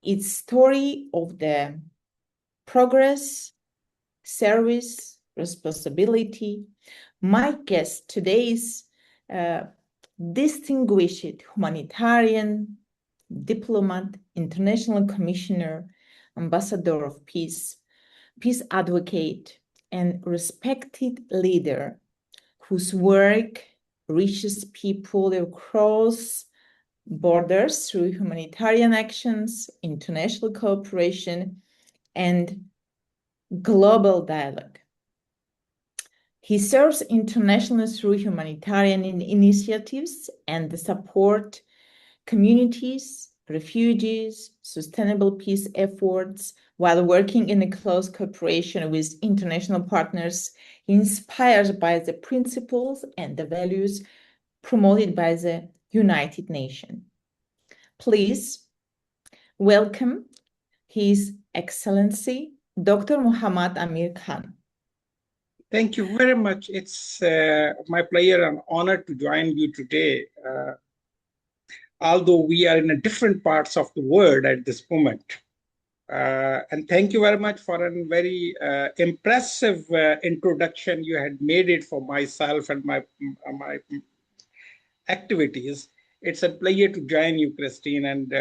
It's story of the progress, service, responsibility. My guest today is distinguished humanitarian, diplomat, international commissioner, ambassador of peace, peace advocate, and respected leader whose work reaches people across borders through humanitarian actions, international cooperation, and global dialogue. He serves internationally through humanitarian initiatives and the support communities, refugees, sustainable peace efforts, while working in a close cooperation with international partners, inspired by the principles and the values promoted by the United Nations. Please welcome His Excellency, Dr. Muhammad Amir Khan. Thank you very much. It's my pleasure and honor to join you today. Although we are in different parts of the world at this moment. And thank you very much for a very impressive introduction. You had made it for myself and my activities. It's a pleasure to join you, Christine. And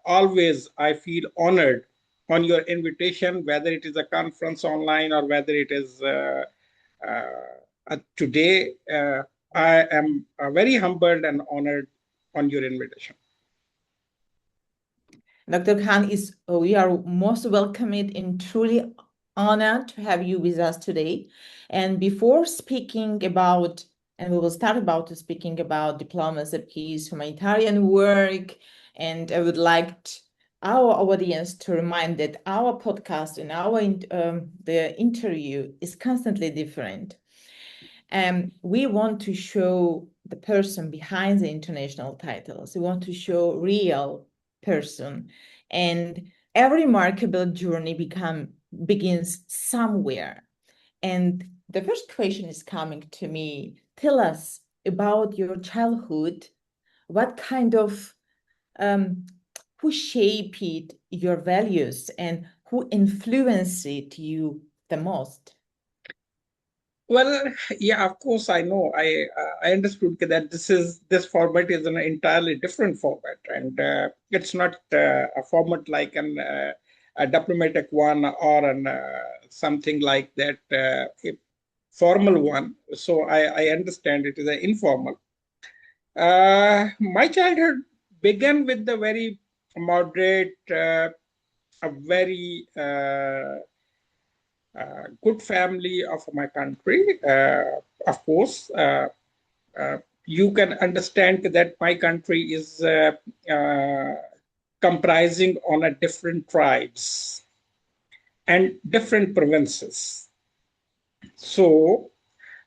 always I feel honored on your invitation, whether it is a conference online or whether it is today. I am very humbled and honored on your invitation. Dr. Khan, we are most welcomed and truly honored to have you with us today. And before speaking about, and we will start about speaking about diplomacy, peace, humanitarian work, and I would like our audience to remind that our podcast and our the interview is constantly different. We want to show the person behind the international titles. We want to show real person, and every remarkable journey begins somewhere. And the first question is coming to me. Tell us about your childhood. What kind of who shaped your values and who influenced you the most? Well, yeah, of course, I know. I understood that this format is an entirely different format, and it's not a format like a diplomatic one or something like that, a formal one. So I understand it is an informal. My childhood began with the very moderate, a very good family of my country. Of course, you can understand that my country is comprising on a different tribes and different provinces. So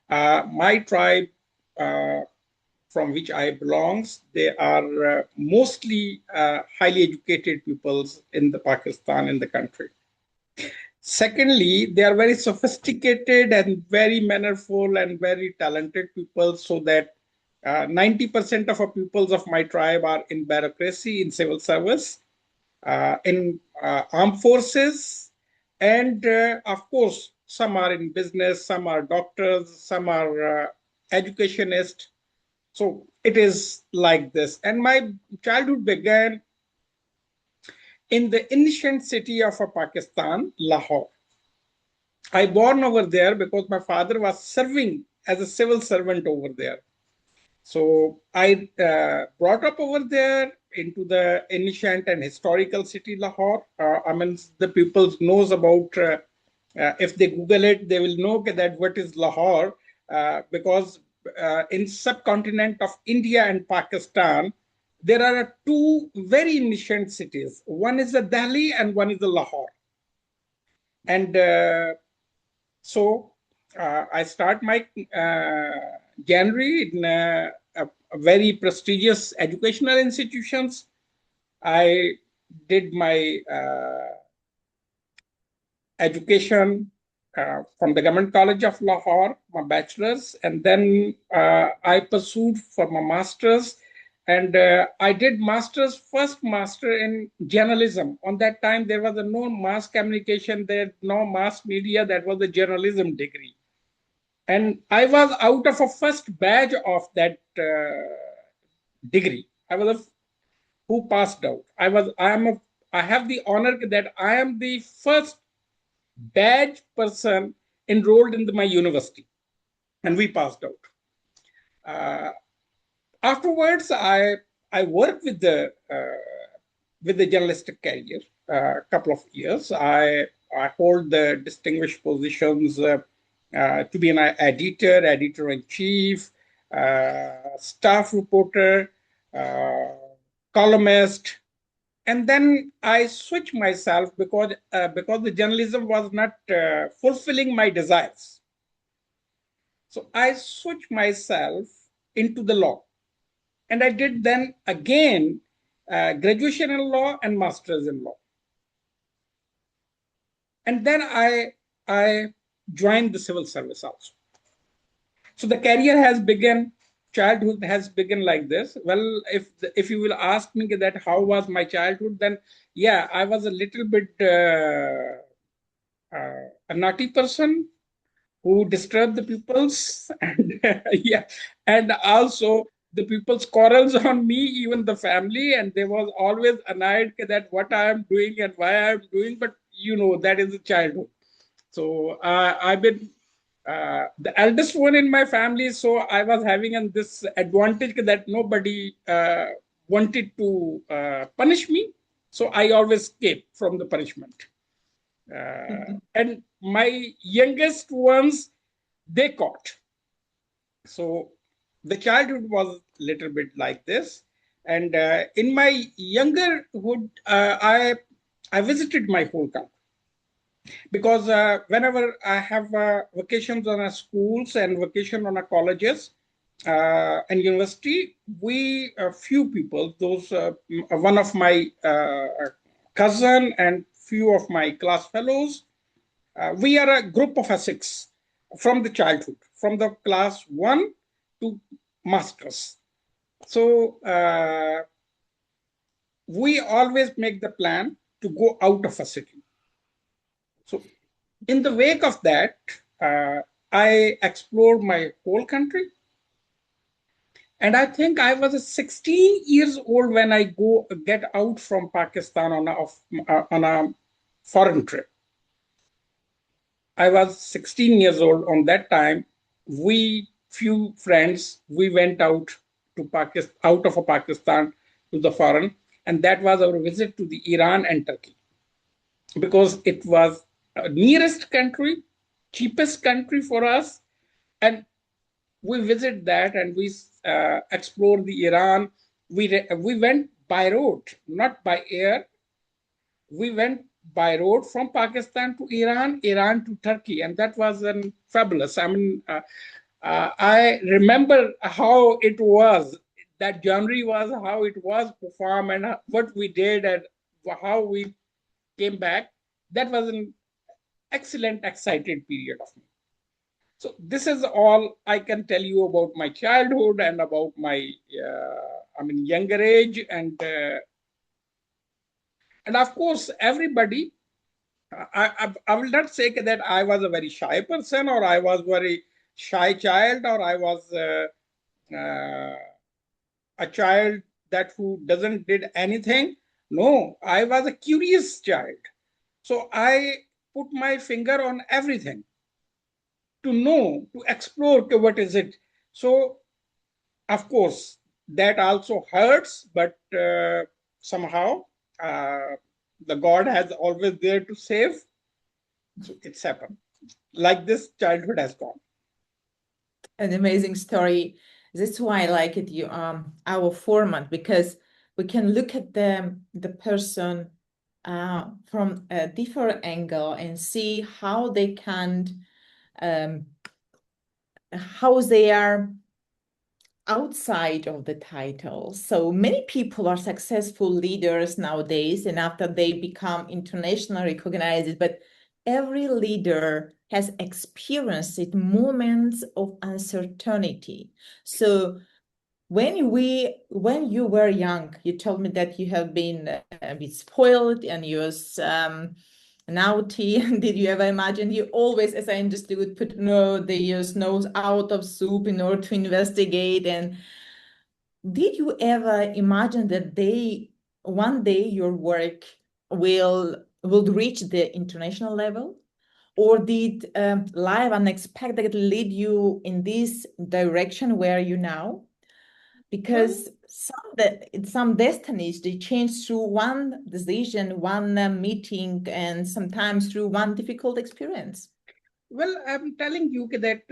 my tribe from which I belongs, they are mostly highly educated peoples in the Pakistan, in the country. Secondly, they are very sophisticated and very mannerful and very talented people, so that 90% of our pupils of my tribe are in bureaucracy, in civil service, in armed forces, and of course, some are in business, some are doctors, some are educationists. So it is like this. And my childhood began in the ancient city of Pakistan, Lahore. I born over there because my father was serving as a civil servant over there. So I brought up over there into the ancient and historical city Lahore. I mean, the people knows about, if they Google it, they will know that what is Lahore, because in subcontinent of India and Pakistan, there are two very ancient cities. One is the Delhi and one is the Lahore. And so I start my January in a very prestigious educational institutions. I did my education from the Government College of Lahore, my bachelor's, and then I pursued for my master's And I did first master in journalism. On that time, there was no mass communication, there no mass media. That was a journalism degree, and I was out of a first batch of that degree. I was a who passed out. I have the honor that I am the first batch person enrolled in my university, and we passed out. Uh, Afterwards, I worked with the journalistic career a couple of years. I hold the distinguished positions to be an editor, editor in chief, staff reporter, uh, columnist, and then I switched myself because the journalism was not fulfilling my desires. So I switched myself into the law, and I did then again graduation in law and masters in law, and then I joined the civil service also. So the career has begun. Childhood has begun like this. Well, if you will ask me that how was my childhood, then yeah, I was a little bit a naughty person who disturbed the pupils, and yeah, and also the people's quarrels on me, even the family, and they was always annoyed that what I am doing and why I am doing. But that is a childhood. So I've been the eldest one in my family, so I was having this advantage that nobody wanted to punish me. So I always escaped from the punishment. And my youngest ones, they caught. So the childhood was a little bit like this. And in my younger hood, I visited my whole country because whenever I have vacations on our schools and vacation on our colleges and university, we a few people, those one of my cousin and few of my class fellows, we are a group of six from the childhood, from the class one to masters. So we always make the plan to go out of a city. So in the wake of that, I explored my whole country. And I think I was 16 years old when I get out from Pakistan on a foreign trip. I was 16 years old on that time. We few friends we went out to Pakistan, out of Pakistan to the foreign, and that was our visit to the Iran and Turkey because it was nearest country, cheapest country for us, and we visit that and we explore the Iran. We went by road, not by air. We went by road from Pakistan to Iran, Iran to Turkey, and that was fabulous. I mean, I remember how it was. That journey was how it was performed and what we did and how we came back. That was an excellent, excited period of me. So this is all I can tell you about my childhood and about my, younger age, and of course, everybody. I will not say that I was a very shy person or I was very shy child or I was uh, a child that who doesn't did anything. No, I was a curious child. So I put my finger on everything to know, to explore what is it. So of course, that also hurts, but somehow uh, the God has always there to save. So it's happened. Like this, childhood has gone. An amazing story. That's why I like it, our format, because we can look at the person from a different angle and see how they can how they are outside of the title. So many people are successful leaders nowadays, and after they become internationally recognized, but every leader has experienced moments of uncertainty. So when you were young, you told me that you have been a bit spoiled and you was naughty. Did you ever imagine you always, as I understood, put no the your nose out of soup in order to investigate? And did you ever imagine that one day your work will reach the international level? Or did life unexpectedly lead you in this direction where you now? Well, Because some destinies they change through one decision, one meeting, and sometimes through one difficult experience. well, I'm telling you that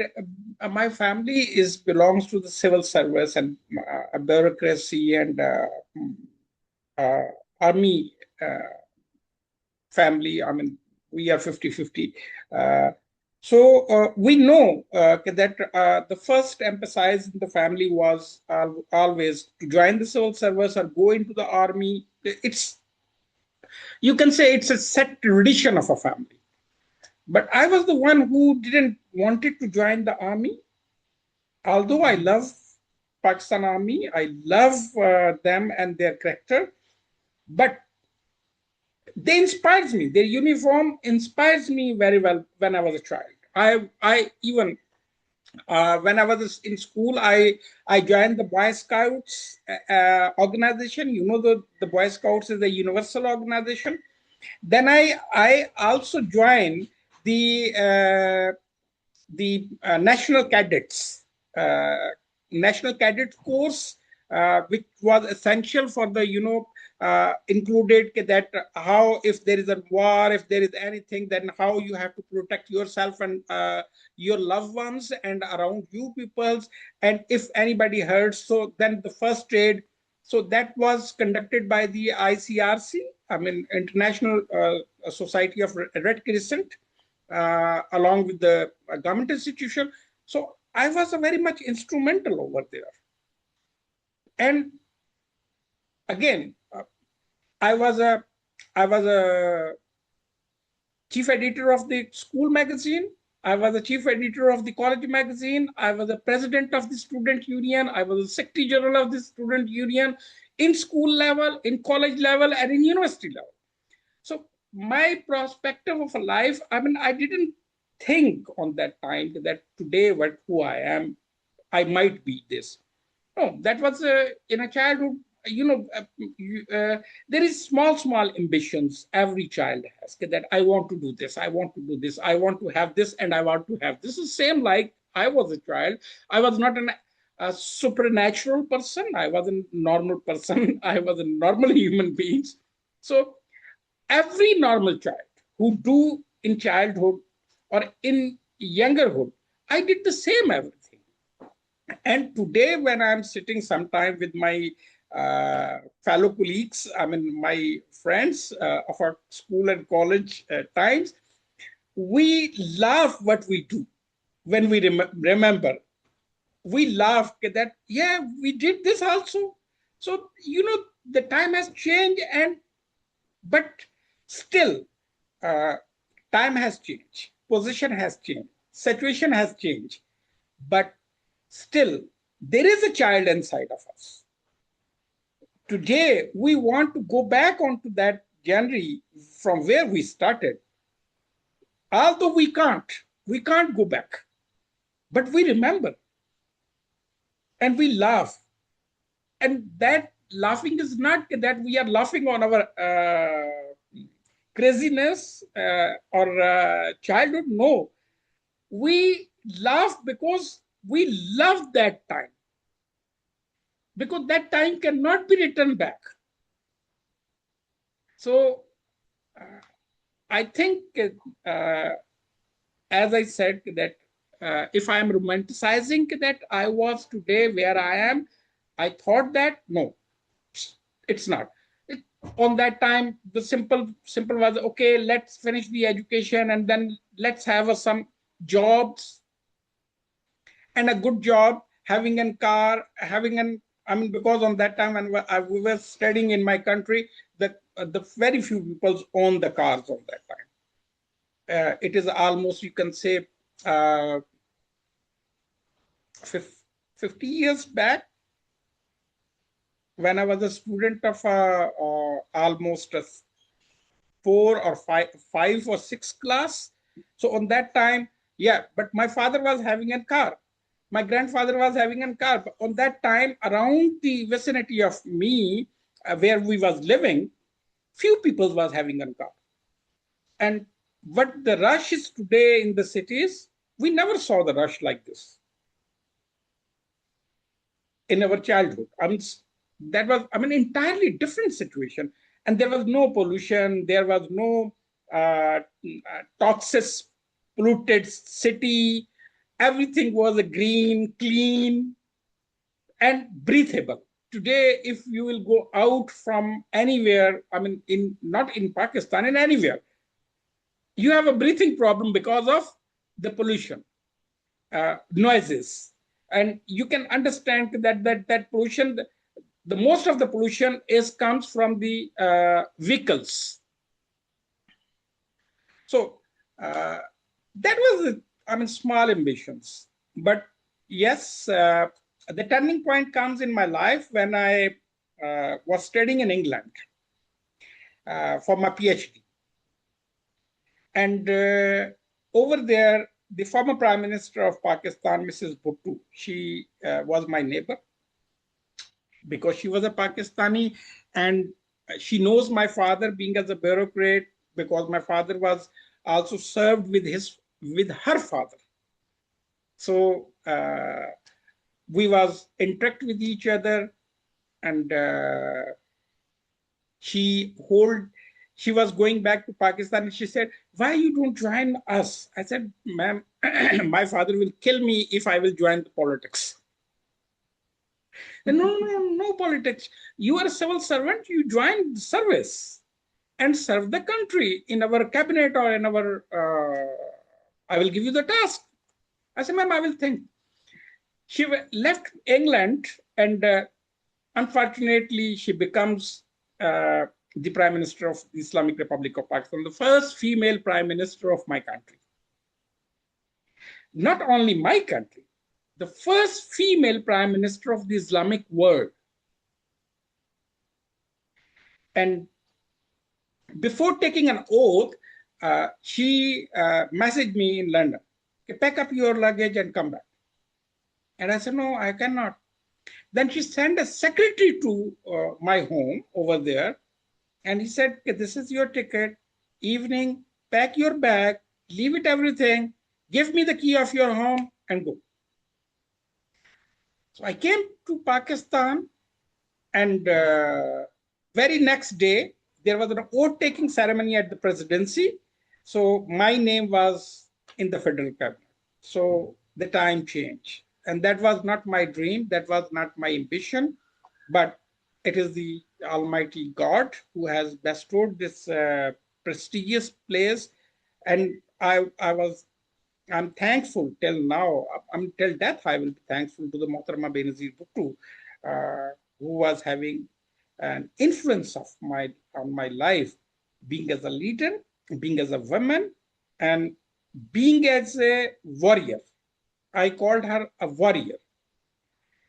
my family is belongs to the civil service and bureaucracy and uh, army family. I mean, we are 50-50. So we know that the first emphasis in the family was always to join the civil service or go into the army. It's, you can say it's a set tradition of a family. But I was the one who didn't wanted to join the army. Although I love Pakistan Army, I love them and their character, but they inspires me. Their uniform inspires me very well when I was a child. I even when I was in school, I joined the Boy Scouts organization. You know, the Boy Scouts is a universal organization. Then I also joined the national cadets, uh, national cadet course, which was essential for the, included that how if there is a war, if there is anything, then how you have to protect yourself and your loved ones and around you peoples, and if anybody hurts, so then the first aid. So that was conducted by the ICRC, I mean International Society of Red Crescent, along with the government institution. So I was a very much instrumental over there. And again, I was a I was a chief editor of the school magazine. I was the chief editor of the college magazine. I was the president of the student union. I was the secretary general of the student union in school level, in college level, and in university level. So my perspective of a life, I mean, I didn't think on that time that today what who I am, I might be this. No, that was in a childhood. There is small ambitions every child has, that I want to do this, I want to do this, I want to have this, and I want to have this. Is same like I was a child. I was not a supernatural person. I was a normal person. I was a normal human being. So every normal child who do in childhood or in youngerhood, I did the same everything. And today when I'm sitting sometime with my fellow colleagues, I mean my friends of our school and college times, we laugh what we do when we remember. We laugh that yeah, we did this also. So the time has changed, and but still, uh, time has changed, position has changed, situation has changed, but still, there is a child inside of us. Today, we want to go back onto that January from where we started. Although we can't go back, but we remember and we laugh. And that laughing is not that we are laughing on our craziness or childhood. No, we laugh because we love that time, because that time cannot be returned back. So I think, as I said, that if I am romanticizing that I was today where I am, I thought that no, it's not. It, on that time, the simple was okay. Let's finish the education and then let's have some jobs, and a good job, having a car, having an, I mean, because on that time when we were studying in my country, the very few people own the cars on that time. It is almost, you can say, uh, 50 years back. when I was a student of almost a 5 or 6 class. So on that time, yeah, but my father was having a car. My grandfather was having a car. But on that time, around the vicinity of me, where we was living, few people was having a car. And what the rush is today in the cities, we never saw the rush like this in our childhood. That was, entirely different situation. And there was no pollution. There was no toxic, polluted city. Everything was green, clean, and breathable. Today, if you will go out from anywhere, in not in Pakistan, in anywhere, you have a breathing problem because of the pollution, noises, and you can understand that pollution, the most of the pollution is comes from the vehicles. So uh, that was, small ambitions. But yes, the turning point comes in my life when I was studying in England for my PhD. And over there, the former Prime Minister of Pakistan, Mrs. Bhutto, she was my neighbor because she was a Pakistani, and she knows my father being as a bureaucrat, because my father was also served with her father. So we was interact with each other, and she hold she was going back to Pakistan, and she said, "Why you don't join us?" I said, "Ma'am, my father will kill me if I will join the politics." And, no, no, no politics. You are a civil servant. You join the service and serve the country in our cabinet or in our. I will give you the task. I said, "Ma'am, I will think." She left England, and unfortunately, she becomes the Prime Minister of the Islamic Republic of Pakistan, the first female Prime Minister of my country. Not only my country, the first female Prime Minister of the Islamic world. And before taking an oath, she messaged me in London, "Okay, pack up your luggage and come back." And I said, "No, I cannot." Then she sent a secretary to my home over there, and he said, "Okay, this is your ticket. Evening, pack your bag, leave it everything, give me the key of your home, and go." So I came to Pakistan, and very next day, there was an oath taking ceremony at the presidency. So my name was in the federal cabinet. So the time changed. And that was not my dream. That was not my ambition. But it is the Almighty God who has bestowed this prestigious place. And I'm thankful till now. Till death, I will be thankful to the Mohtarama Benazir Bhutto, who was having an influence on my life, being as a leader, being as a woman, and being as a warrior. I called her a warrior.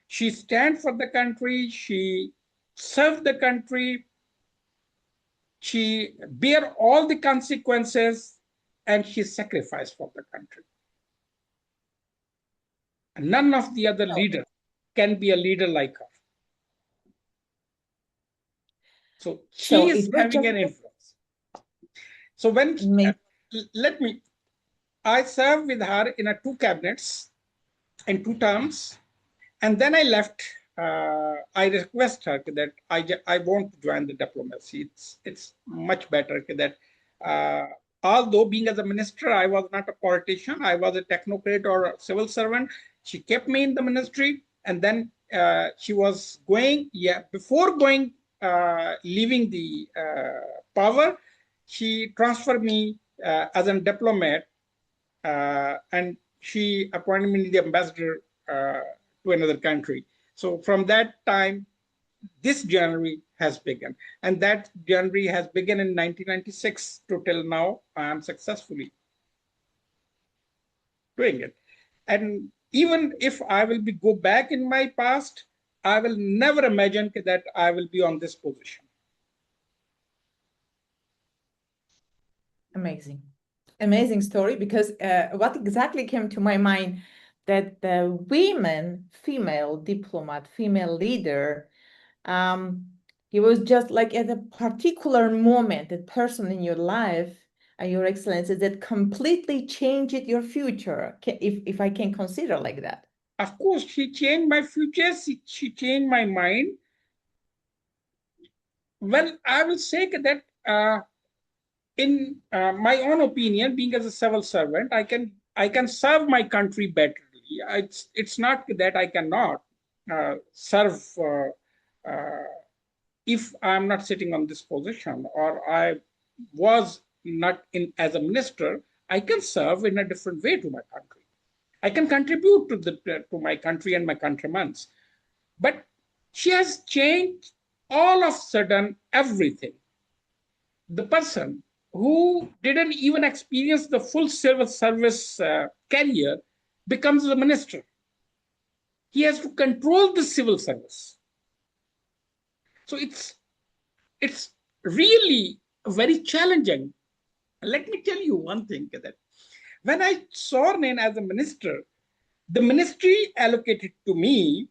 She stand for the country. She served the country. She bear all the consequences, and she sacrificed for the country. None of the other So, leaders can be a leader like her. So so she is it was having just an influence. So let me, I served with her in a two cabinets in two terms, and then I left. I request her that I want to join the diplomacy. It's much better that although being as a minister, I was not a politician. I was a technocrat or a civil servant. She kept me in the ministry, and then she was going. Yeah, before going, leaving the power, she transferred me as a diplomat, and she appointed me the ambassador to another country. So from that time, this January has begun, and that January has begun in 1996 to till now. I am successfully doing it, and even if I will be go back in my past, I will never imagine that I will be on this position. Amazing. Amazing story, because what exactly came to my mind, that the women, female diplomat, female leader, he was just like at a particular moment, a person in your life, Your Excellency, that completely changed your future, if I can consider like that. Of course, she changed my future. She changed my mind. Well, I will say that in my own opinion, being as a civil servant, I can serve my country better. It's not that I cannot serve if I'm not sitting on this position, or I was not in as a minister. I can serve in a different way to my country. I can contribute to my country and my countrymen. But she has changed all of a sudden everything. The person who didn't even experience the full civil service career becomes the minister. He has to control the civil service. So it's really very challenging. Let me tell you one thing, that when I sworn in as a minister, the ministry allocated to me,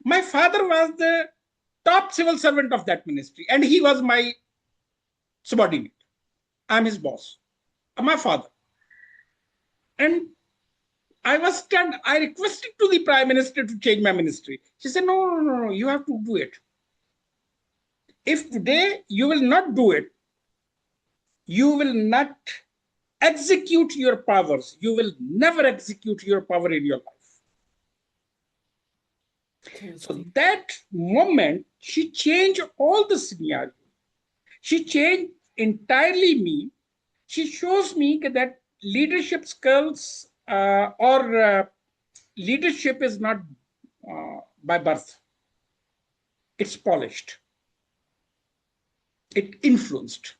my father was the top civil servant of that ministry, and he was my subordinate. I'm his boss, my father. And I was stunned. I requested to the prime minister to change my ministry. She said, no, no, no, no, you have to do it. If today you will not do it, you will not execute your powers. You will never execute your power in your life. So that moment, she changed all the scenario. She changed entirely me. She shows me that leadership skills or leadership is not by birth. It's polished. It influenced.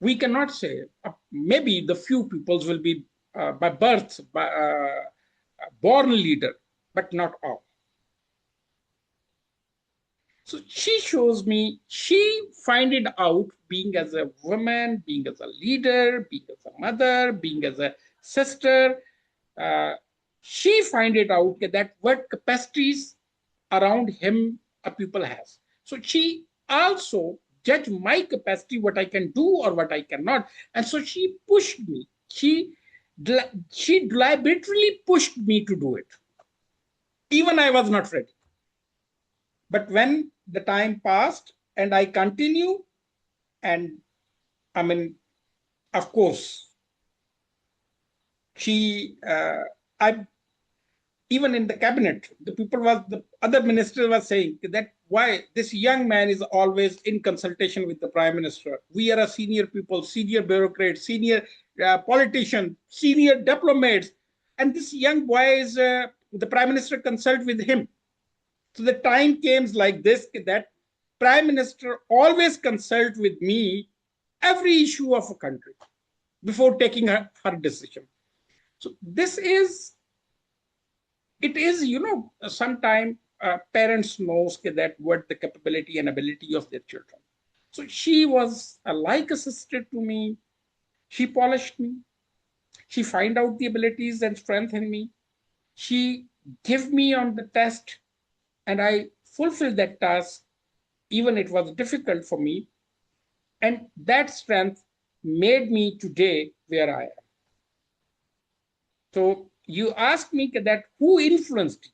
We cannot say, maybe the few peoples will be by birth born leader, but not all. So she shows me, she find it out, being as a woman, being as a leader, being as a mother, being as a sister. Uh, she find it out that what capacities around him a people has. So she also judge my capacity, what I can do or what I cannot. And so she pushed me. She deliberately pushed me to do it. Even I was not ready. But when the time passed and I continue, and I mean, of course, I even in the cabinet, the other minister was saying that why this young man is always in consultation with the prime minister. We are a senior people, senior bureaucrats, senior politician, senior diplomats, and this young boy is the prime minister consult with him. So the time came like this, that prime minister always consult with me every issue of a country before taking her decision. So this is, it is, sometimes parents knows that what the capability and ability of their children. So she was like a sister to me. She polished me. She find out the abilities and strength in me. She gave me on the test, and I fulfilled that task, even it was difficult for me. And that strength made me today where I am. So you ask me that who influenced you?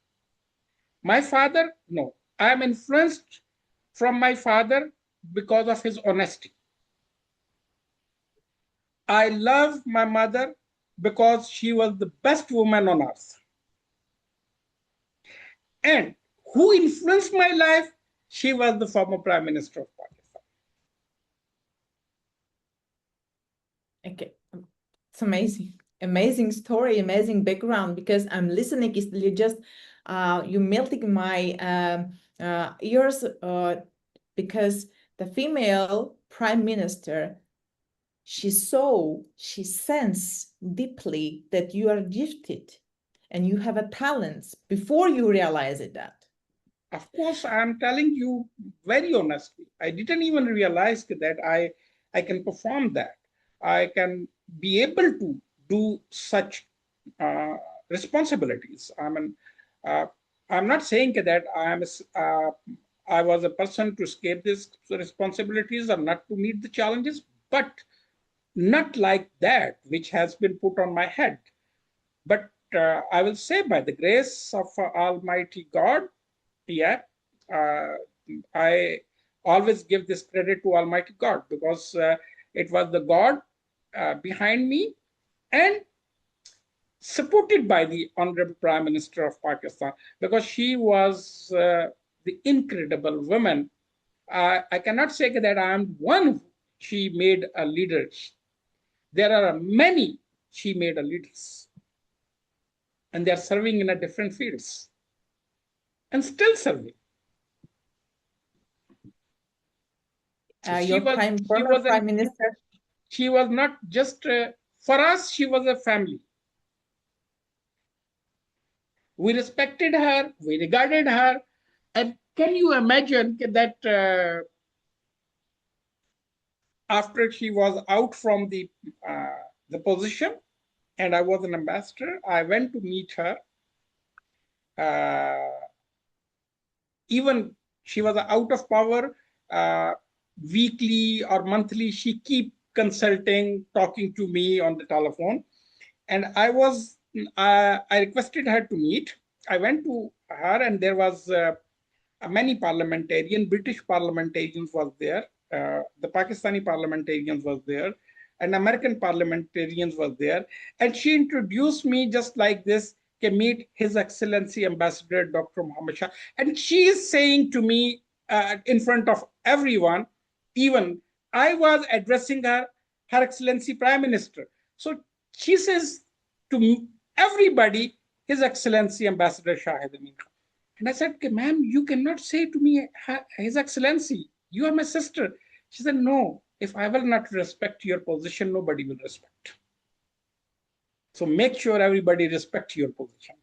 My father? No. I am influenced from my father because of his honesty. I love my mother because she was the best woman on earth. And who influenced my life? She was the former Prime Minister of Pakistan. Okay, it's amazing. Amazing story, amazing background, because I'm listening, is you just you melting my ears, because the female prime minister, she saw, she sensed deeply that you are gifted and you have a talents before you realize it that. Of course, I'm telling you very honestly. I didn't even realize that I can perform that. I can be able to do such uh, responsibilities. Uh, I'm not saying that I was a person to escape these responsibilities or not to meet the challenges, but not like that, which has been put on my head. But I will say, by the grace of Almighty God, yeah, uh, I always give this credit to Almighty God, because it was the God behind me and supported by the Honorable Prime Minister of Pakistan, because she was the incredible woman. I cannot say that I am one she made a leader. There are many she made a leaders, and they are serving in a different fields and still serving. So Your former prime minister. she was not just for us. She was a family. We respected her. We regarded her. And can you imagine that after she was out from the position, and I was an ambassador, I went to meet her. Uh, Even she was out of power, uh, weekly or monthly, she keep consulting, talking to me on the telephone. And I requested her to meet. I went to her, and there was many British parliamentarians was there, the Pakistani parliamentarians was there, and American parliamentarians was there. And she introduced me just like this, can meet His Excellency Ambassador Dr. Muhammad Shah. And she is saying to me in front of everyone, even I was addressing her, Her Excellency Prime Minister. So she says to everybody, His Excellency Ambassador Shahid Amin. And I said, ma'am, you cannot say to me, His Excellency, you are my sister. She said, no, if I will not respect your position, nobody will respect. So make sure everybody respect your position.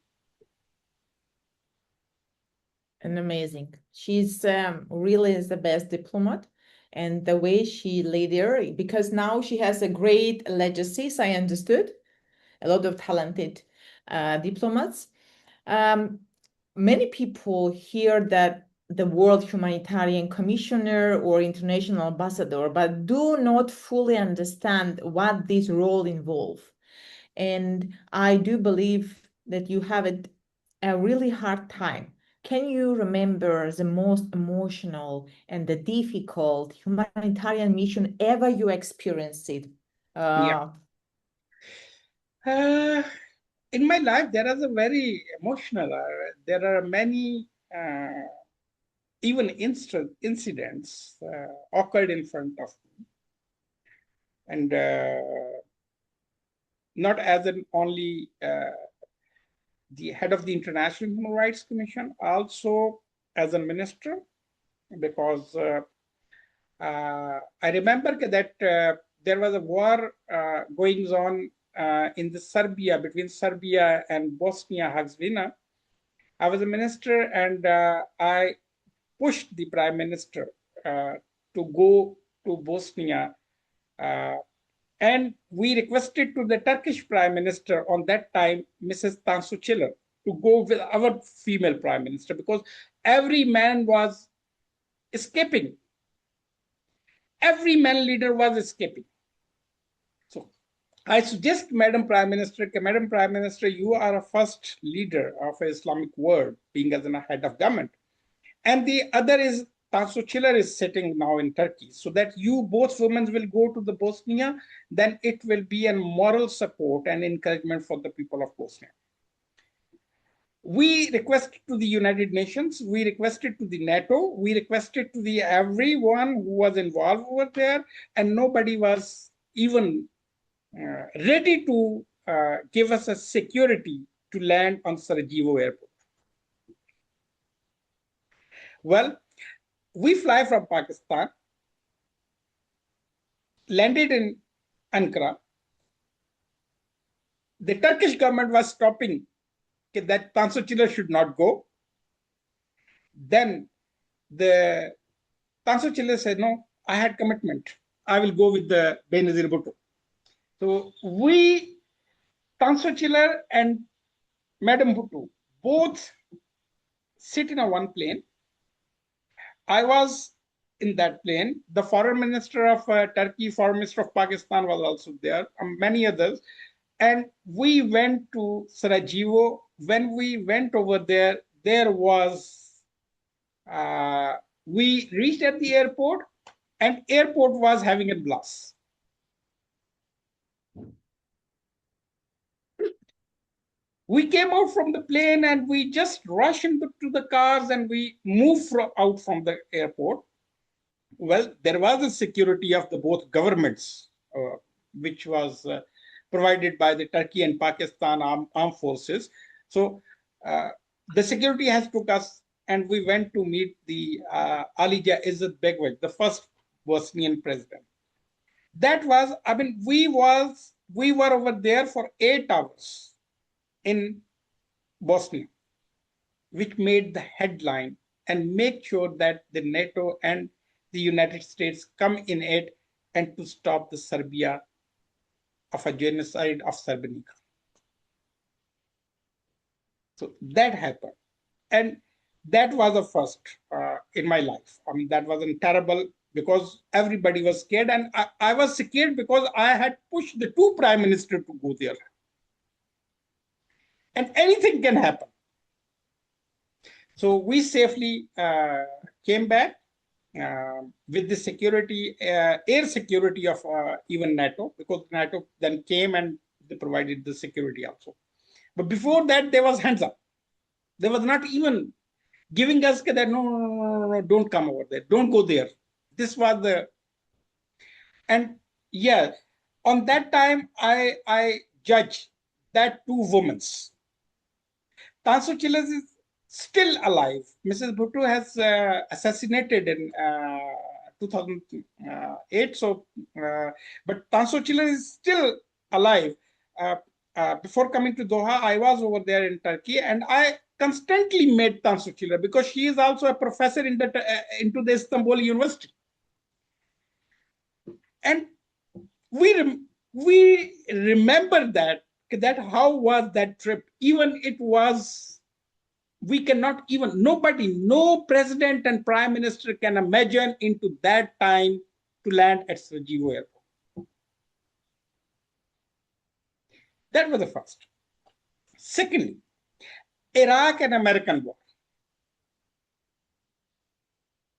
And amazing. She's really is the best diplomat. And the way she led there, because now she has a great legacy, I understood, a lot of talented diplomats. Many people hear that the World Humanitarian Commissioner or International Ambassador, but do not fully understand what this role involves. And I do believe that you have a really hard time. Can you remember the most emotional and the difficult humanitarian mission ever you experienced it? Yeah. Uh, in my life, there is a very emotional, there are many even incidents occurred in front of me. And not as an only the head of the International Human Rights Commission, also as a minister, because I remember that there was a war going on in the Serbia, between Serbia and Bosnia Herzegovina. I was a minister, and I pushed the prime minister to go to Bosnia. And we requested to the Turkish prime minister on that time, Mrs. Tansu Çiller, to go with our female prime minister, because every man was escaping. Every man leader was escaping. So I suggest, Madam Prime Minister, Madam Prime Minister, you are a first leader of an Islamic world, being as a head of government. And the other is Tansu Çiller is sitting now in Turkey, so that you both women will go to the Bosnia, then it will be a moral support and encouragement for the people of Bosnia. We requested to the United Nations, we requested to the NATO, we requested to the everyone who was involved over there, and nobody was even ready to give us a security to land on Sarajevo airport. Well, we fly from Pakistan, landed in Ankara. The Turkish government was stopping that Tansu should not go. Then the Tansu said, no, I had commitment. I will go with the Benazir Bhutto. So we, Tansu and Madam Bhutto, both sit in a one plane. I was in that plane. The foreign minister of Turkey, foreign minister of Pakistan was also there, and many others. And we went to Sarajevo. When we went over there, there was, we reached at the airport, and airport was having a blast. We came out from the plane and we just rushed into the cars and we moved out from the airport. Well, there was a security of the both governments, which was provided by the Turkey and Pakistan armed forces. So the security has took us, and we went to meet the Alija Izzat Begwaj, the first Bosnian president. That was, I mean, we were over there for 8 hours in Bosnia, which made the headline and make sure that the NATO and the United States come in aid and to stop the Serbia of a genocide of Srebrenica. So that happened. And that was a first in my life. I mean, that wasn't terrible because everybody was scared. And I was scared because I had pushed the two prime ministers to go there. And anything can happen. So we safely came back with the security, air security of even NATO, because NATO then came and they provided the security also. But before that, there was hands up. There was not even giving us that, no, don't come over there. Don't go there. This was the, and yeah, on that time, I judge that two women. Tansu Chiles is still alive. Mrs. Bhutto has assassinated in 2008. So, but Tansu Chiles is still alive. Before coming to Doha, I was over there in Turkey, and I constantly met Tansu Chiles because she is also a professor in into the Istanbul University. And we remember that how was that trip? Even it was, we cannot even, nobody, no president and prime minister can imagine into that time to land at Sarajevo airport. That was the first. Secondly, Iraq and American war.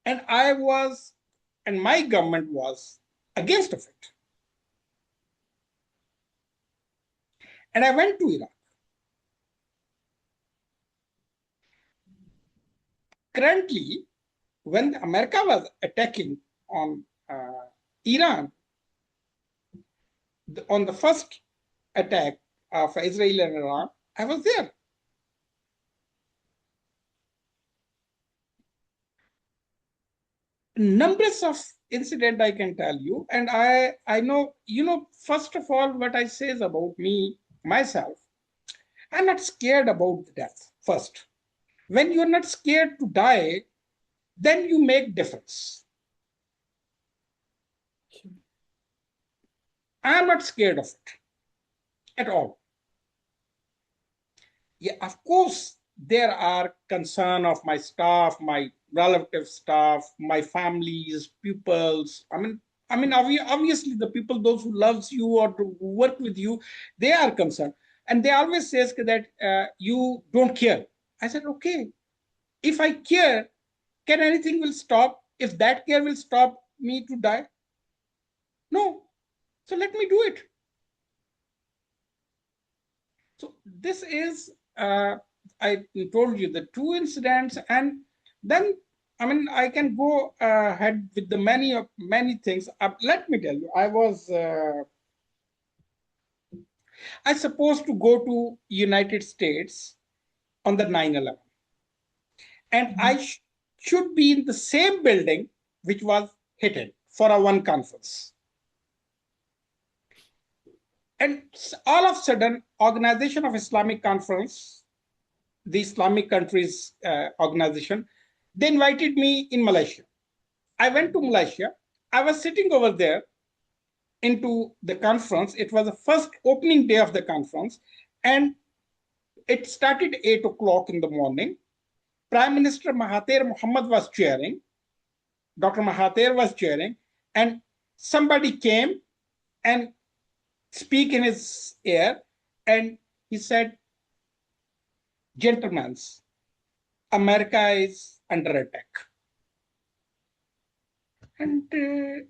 And I was, and my government was against of it. And I went to Iraq. Currently, when America was attacking on Iran, on the first attack of Israel and Iran, I was there. Numbers of incident I can tell you, and I know, first of all, what I say is about me, myself, I'm not scared about the death. First, when you're not scared to die, then you make difference. I'm not scared of it at all. Yeah, of course, there are concern of my staff, my relative staff, my families, pupils. Obviously, the people, those who loves you or to work with you, they are concerned, and they always says that you don't care. I said, okay, if I care, can anything will stop? If that care will stop me to die? No. So let me do it. So this is, I told you the two incidents, and then I can go ahead with the many things. Let me tell you, I supposed to go to United States on the 9/11, and I should be in the same building which was hit for a one conference. And all of a sudden, Organization of Islamic Conference the Islamic countries organization. They invited me in Malaysia. I went to Malaysia. I was sitting over there into the conference. It was the first opening day of the conference, and it started 8 o'clock in the morning. Prime Minister Mahathir Mohamad was chairing. Dr. Mahathir was chairing, and somebody came and speak in his ear, and he said, "Gentlemen, America is under attack." And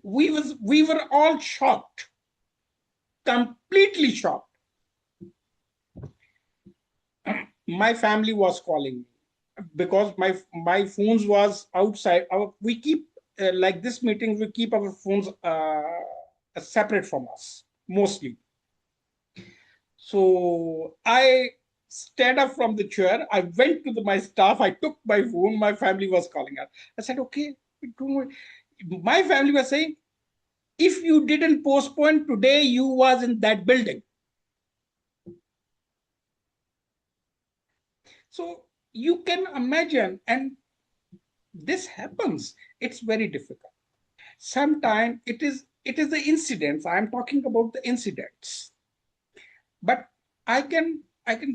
we were all shocked, completely shocked. My family was calling me because my phones was outside. We keep like this meeting. We keep our phones separate from us mostly. So I stand up from the chair. I went to my staff. I took my phone. My family was calling us. I said, "Okay, don't worry." My family was saying, "If you didn't postpone today, you was in that building." So you can imagine, and this happens. It's very difficult. Sometimes it is the incidents. I'm talking about the incidents, but I can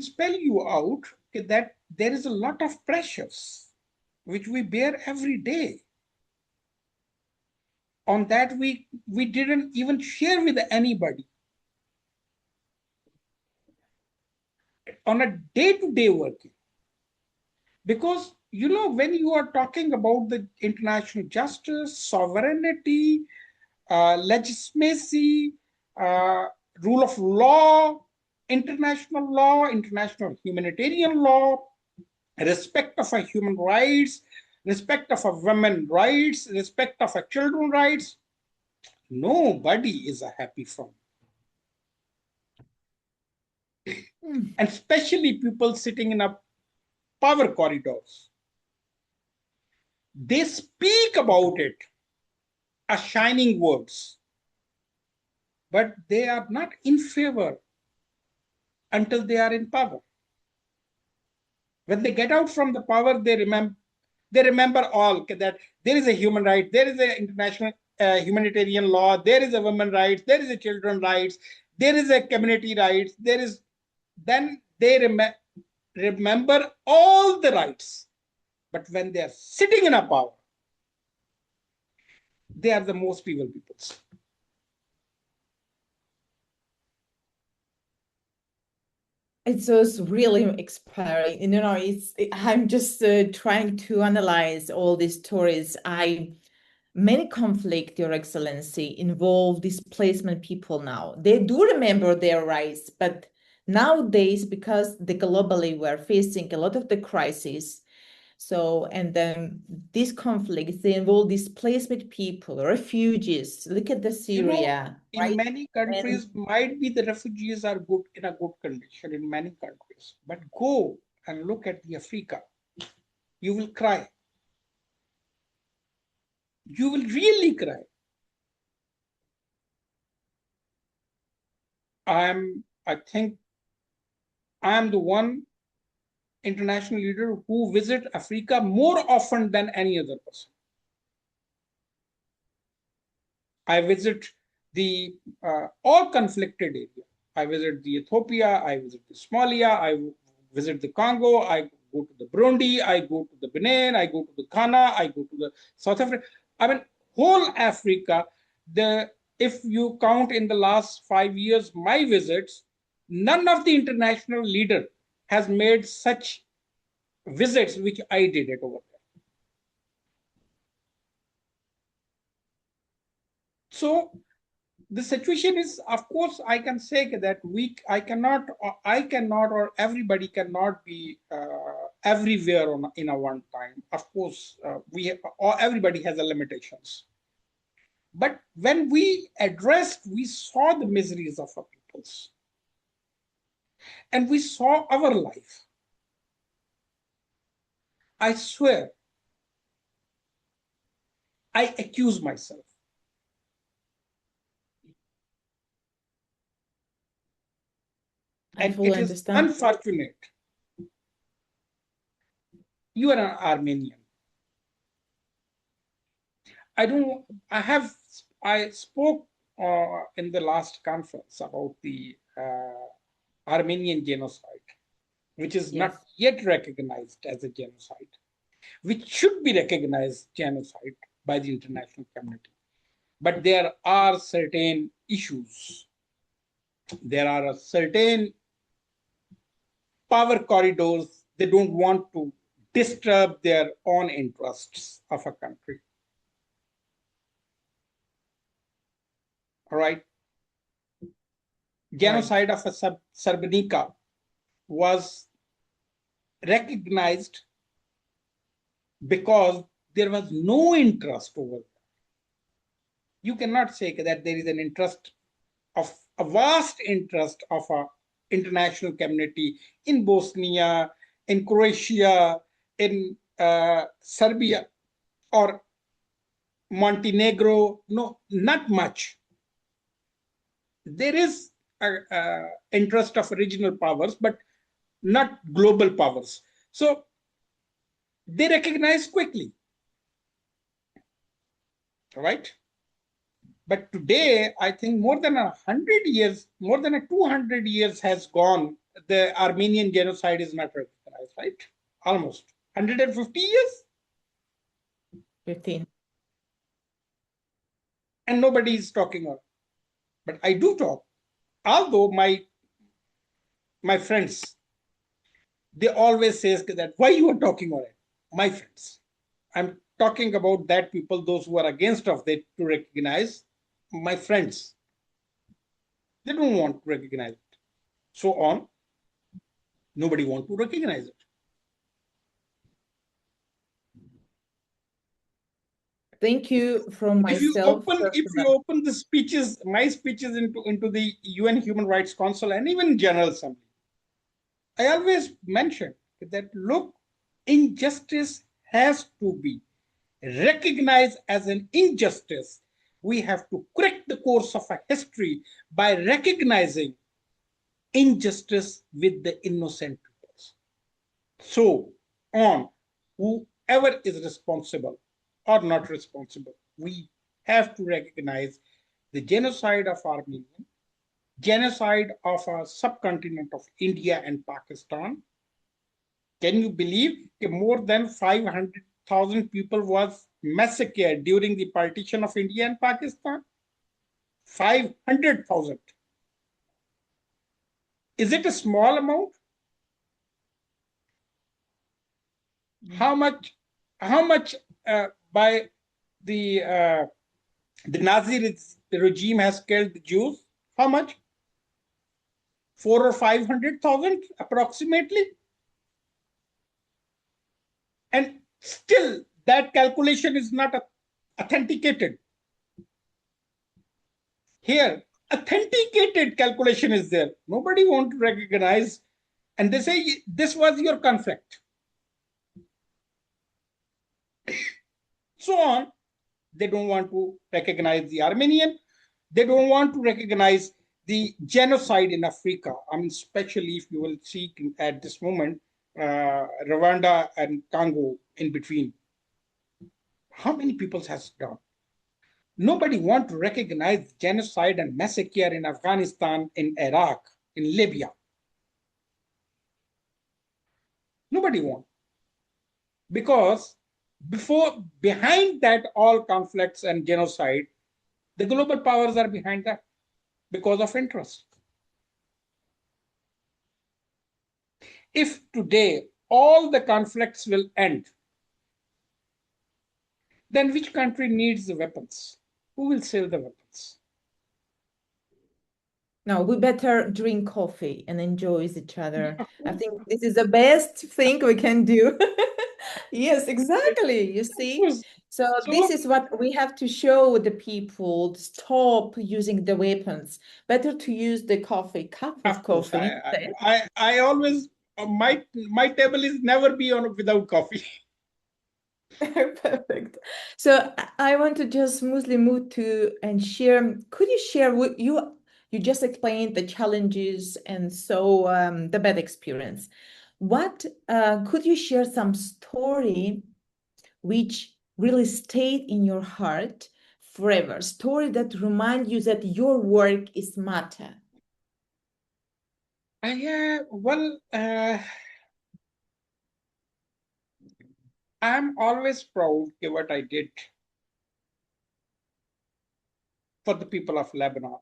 spell you out that there is a lot of pressures which we bear every day. On that we didn't even share with anybody on a day-to-day working, because when you are talking about the international justice, sovereignty, legitimacy, uh, rule of law, international humanitarian law, respect of our human rights, respect of our women rights, respect of our children rights. Nobody is a happy from. Mm. And especially people sitting in a power corridors. They speak about it as shining words, but they are not in favor until they are in power. When they get out from the power, they remember all that there is a human right, there is an international humanitarian law, there is a women rights, there is a children rights, there is a community rights, there is. Then they remember all the rights, but when they are sitting in a power, they are the most evil peoples. It's just really inspiring. I'm just trying to analyze all these stories. Many conflict, Your Excellency, involve displacement people now. They do remember their rights, but nowadays, because the globally we're facing a lot of the crises, so, and then these conflicts, they involve displacement people, refugees. Look at the Syria, In right? many And countries, might be the refugees are good in a good condition in many countries, but go and look at the Africa, you will cry. You will really cry. I think I am the one international leader who visit Africa more often than any other person. I visit the all conflicted area. I visit the Ethiopia, I visit the Somalia, I visit the Congo, I go to the Burundi, I go to the Benin, I go to the Ghana, I go to the South Africa. I mean, whole Africa. The If you count in the last 5 years my visits, none of the international leader has made such visits which I did it over there. So the situation is, of course, I can say that I cannot, or everybody cannot be everywhere in a one time. Of course, or everybody has a limitations. But when we saw the miseries of our peoples, and we saw our life. I swear, I accuse myself. I And fully it is understand. unfortunate You are an Armenian. I don't. I spoke in the last conference about the Armenian genocide, which is not Yes. yet recognized as a genocide, which should be recognized genocide by the international community. But there are certain issues. There are certain power corridors. They don't want to disturb their own interests of a country. All right. Right. Genocide of a Srebrenica was recognized because there was no interest over there. You cannot say that there is an interest of a vast interest of a international community in Bosnia, in Croatia, in Serbia or Montenegro. No, not much. There is a interest of regional powers, but not global powers. So they recognize quickly, right? But today, I think more than 100 years, more than a 200 years has gone. The Armenian genocide is not recognized, right? Almost 150 years, 15. and nobody is talking on it. But I do talk. Although my friends, they always say that why you are talking on it. My friends, I'm talking about that people, those who are against of that to recognize. My friends, they don't want to recognize it. So on, nobody want to recognize it. Thank you from if you myself open if you personally. open the speeches, my speeches into the UN Human Rights Council and even General Assembly, I always mention that look, injustice has to be recognized as an injustice. We have to correct the course of a history by recognizing injustice with the innocent peoples. So on, whoever is responsible or not responsible, we have to recognize the genocide of Armenia, genocide of a subcontinent of India and Pakistan. Can you believe that more than 500,000 people was massacred during the partition of India and Pakistan? 500,000. Is it a small amount? How much? How much by the Nazi regime has killed the Jews? How much? 4 or 500,000 approximately. And still, that calculation is not authenticated. Here, authenticated calculation is there. Nobody want to recognize, and they say this was your conflict. So on, they don't want to recognize the Armenian. They don't want to recognize the genocide in Africa. I mean, especially if you will see at this moment, Rwanda and Congo in between. How many people has done? Nobody want to recognize genocide and massacre in Afghanistan, in Iraq, in Libya. Nobody want. Because behind that all conflicts and genocide, the global powers are behind that because of interest. If today all the conflicts will end, then which country needs the weapons? Who will sell the weapons? No, we better drink coffee and enjoy each other. I think this is the best thing we can do. Yes, exactly. You see? So this So, is what we have to show the people. Stop using the weapons. Better to use the coffee, cup of of course, coffee instead. I always my table is never be on without coffee. Perfect. So I want to just smoothly move to and share. Could you share what you just explained the challenges and so the bad experience. what could you share some story which really stayed in your heart forever? Story that remind you that your work is matter. I'm always proud of what I did for the people of Lebanon,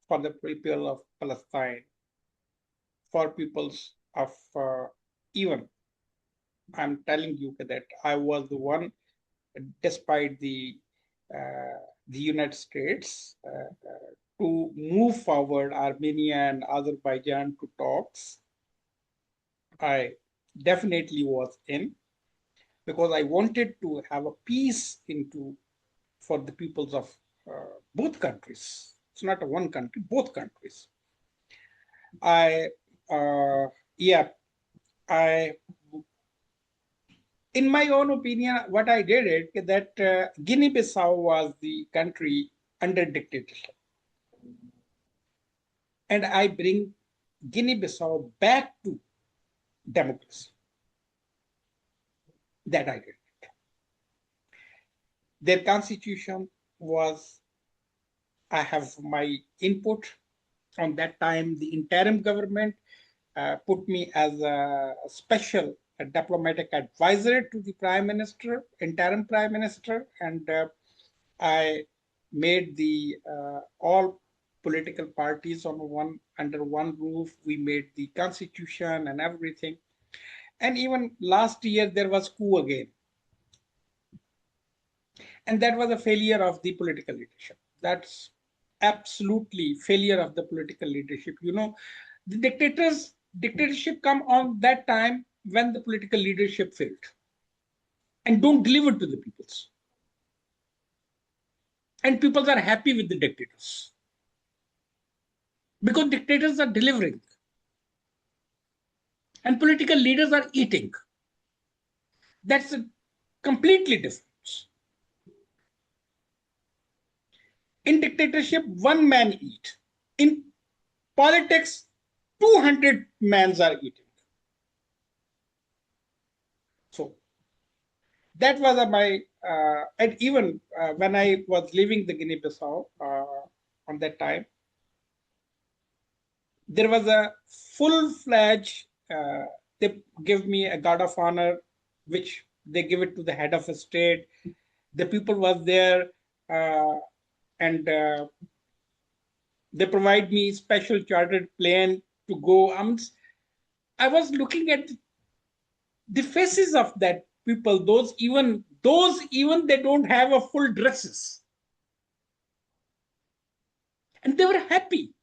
for the people of Palestine, for peoples of even. I'm telling you that I was the one, despite the United States, to move forward Armenia and Azerbaijan to talks. I definitely was in because I wanted to have a peace into for the peoples of both countries. It's not a one country, both countries. I, yeah, I, in my own opinion, what I did it that Guinea-Bissau was the country under dictatorship, and I bring Guinea-Bissau back to democracy. That I did. Their constitution was, I have my input. On that time, the interim government put me as a special diplomatic advisor to the prime minister, interim prime minister, and I made the all political parties on one under one roof. We made the constitution and everything. And even last year there was coup again, and that was a failure of the political leadership. That's absolutely failure of the political leadership. You know, the dictatorship come on that time when the political leadership failed and don't deliver to the peoples, and people are happy with the dictators because dictators are delivering and political leaders are eating. That's a completely different. In dictatorship one man eat, in politics 200 mans are eating. So that was my and even when I was leaving the Guinea-Bissau on that time, there was a full-fledged. They give me a guard of honor, which they give it to the head of a state. The people was there, and they provide me special chartered plane to go. I was looking at the faces of that people. Those even they don't have a full dresses, and they were happy.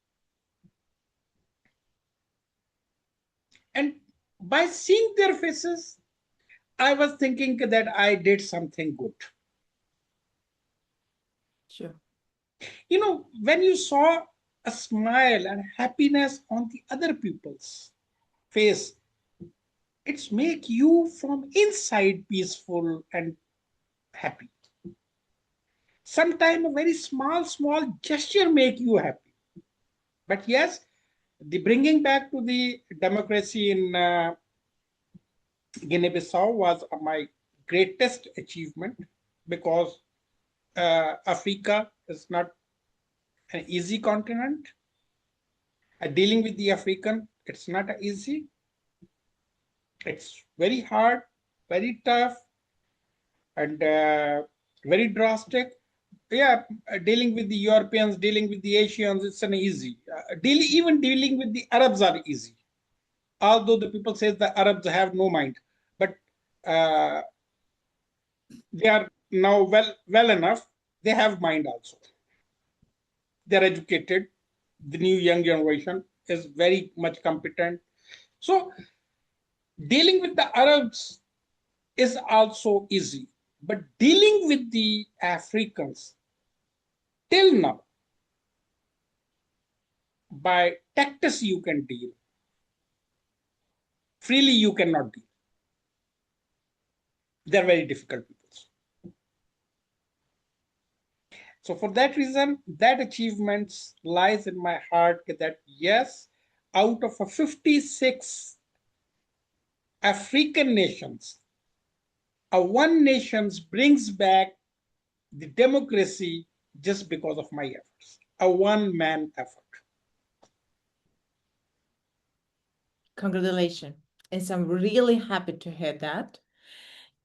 And by seeing their faces, I was thinking that I did something good. Sure. You know, when you saw a smile and happiness on the other people's face, it's make you from inside peaceful and happy. Sometimes a very small gesture make you happy. But yes, the bringing back to the democracy in Guinea-Bissau was my greatest achievement because Africa is not an easy continent. Dealing with the African, it's not easy. It's very hard, very tough, and very drastic. Yeah, dealing with the Europeans, dealing with the Asians, it's an easy. Even dealing with the Arabs are easy. Although the people say the Arabs have no mind, but uh, they are now well enough. They have mind also. They're educated. The new young generation is very much competent. So dealing with the Arabs is also easy, but dealing with the Africans till now, by tactics you can deal, freely you cannot deal. They're very difficult people. So for that reason, that achievements lies in my heart that yes, out of a 56 African nations, a one nations brings back the democracy just because of my efforts, a one man effort. Congratulations. And so I'm really happy to hear that.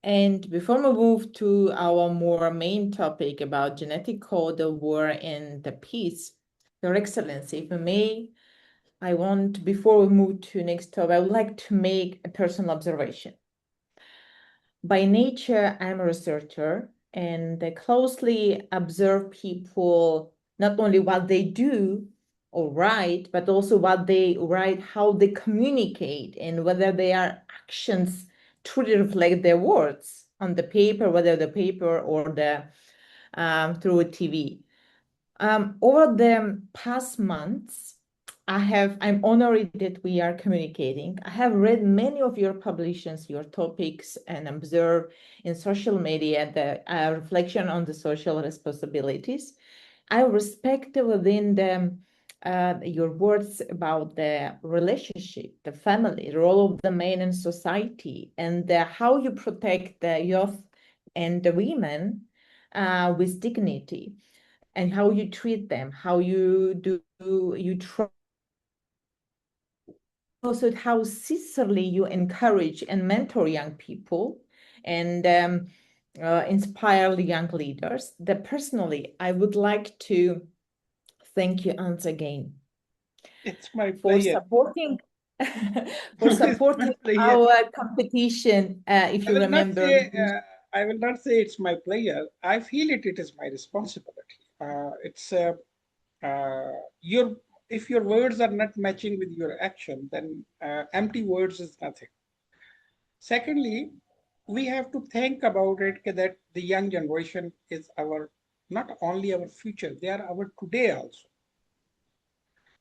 And before we move to our more main topic about genetic code, the war, and the peace, Your Excellency, if I may, before we move to next topic, I would like to make a personal observation. By nature, I'm a researcher and I closely observe people, not only what they do or write, but also what they write, how they communicate, and whether their actions truly reflect their words on the paper, whether the paper or the through TV. Over the past months, I'm honored that we are communicating. I have read many of your publications, your topics, and observed in social media the reflection on the social responsibilities. I respect within your words about the relationship, the family, the role of the man in society, and how you protect the youth and the women with dignity, and how you treat them, how you try, also how sincerely you encourage and mentor young people and inspire the young leaders. That personally, I would like to thank you once again It's my for pleasure. supporting for It's my supporting pleasure. our competition. If I you will not remember, say I will not say it's my pleasure. I feel it. It is my responsibility. It's your if your words are not matching with your action, then empty words is nothing. Secondly, we have to think about it that the young generation is our not only our future; they are our today also.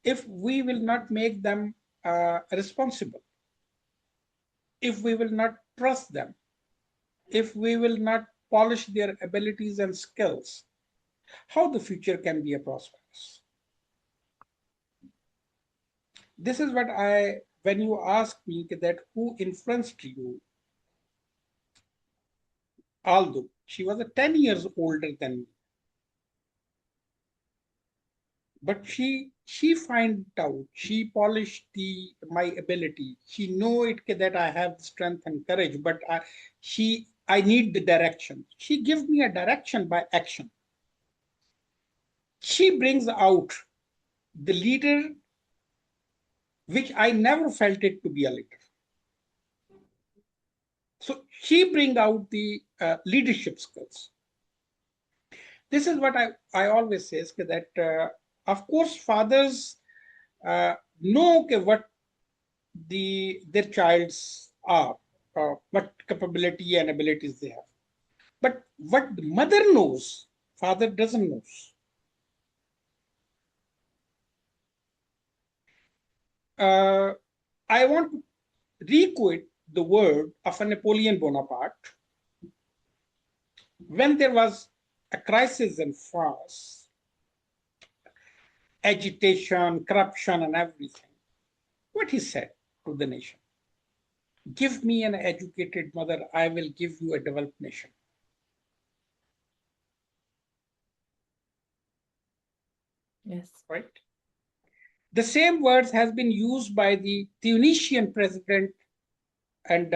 If we will not make them responsible, if we will not trust them, if we will not polish their abilities and skills, how the future can be a prosperous? This is what when you ask me that who influenced you, although she was a 10 years older than me, but she find out, she polished my ability. She know it that I have strength and courage, but I need the direction. She gives me a direction by action. She brings out the leader which I never felt it to be a leader. So she bring out the leadership skills. This is what I always say is that of course fathers know what their child's are, what capability and abilities they have. But what the mother knows, father doesn't know. I want to re-quote the word of a Napoleon Bonaparte when there was a crisis in France, agitation, corruption, and everything. What he said to the nation: give me an educated mother, I will give you a developed nation. yes, Right? The same words has been used by the Tunisian president and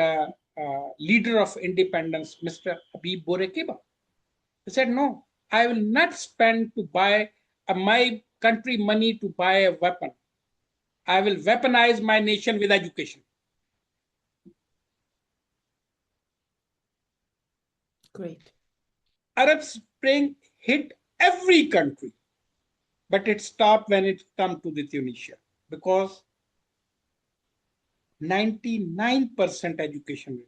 leader of independence, Mr. Habib Bourguiba. He said, no, I will not spend to buy my country money to buy a weapon. I will weaponize my nation with education. great. Arab Spring hit every country, but it stopped when it come to the Tunisia because 99% education ratio.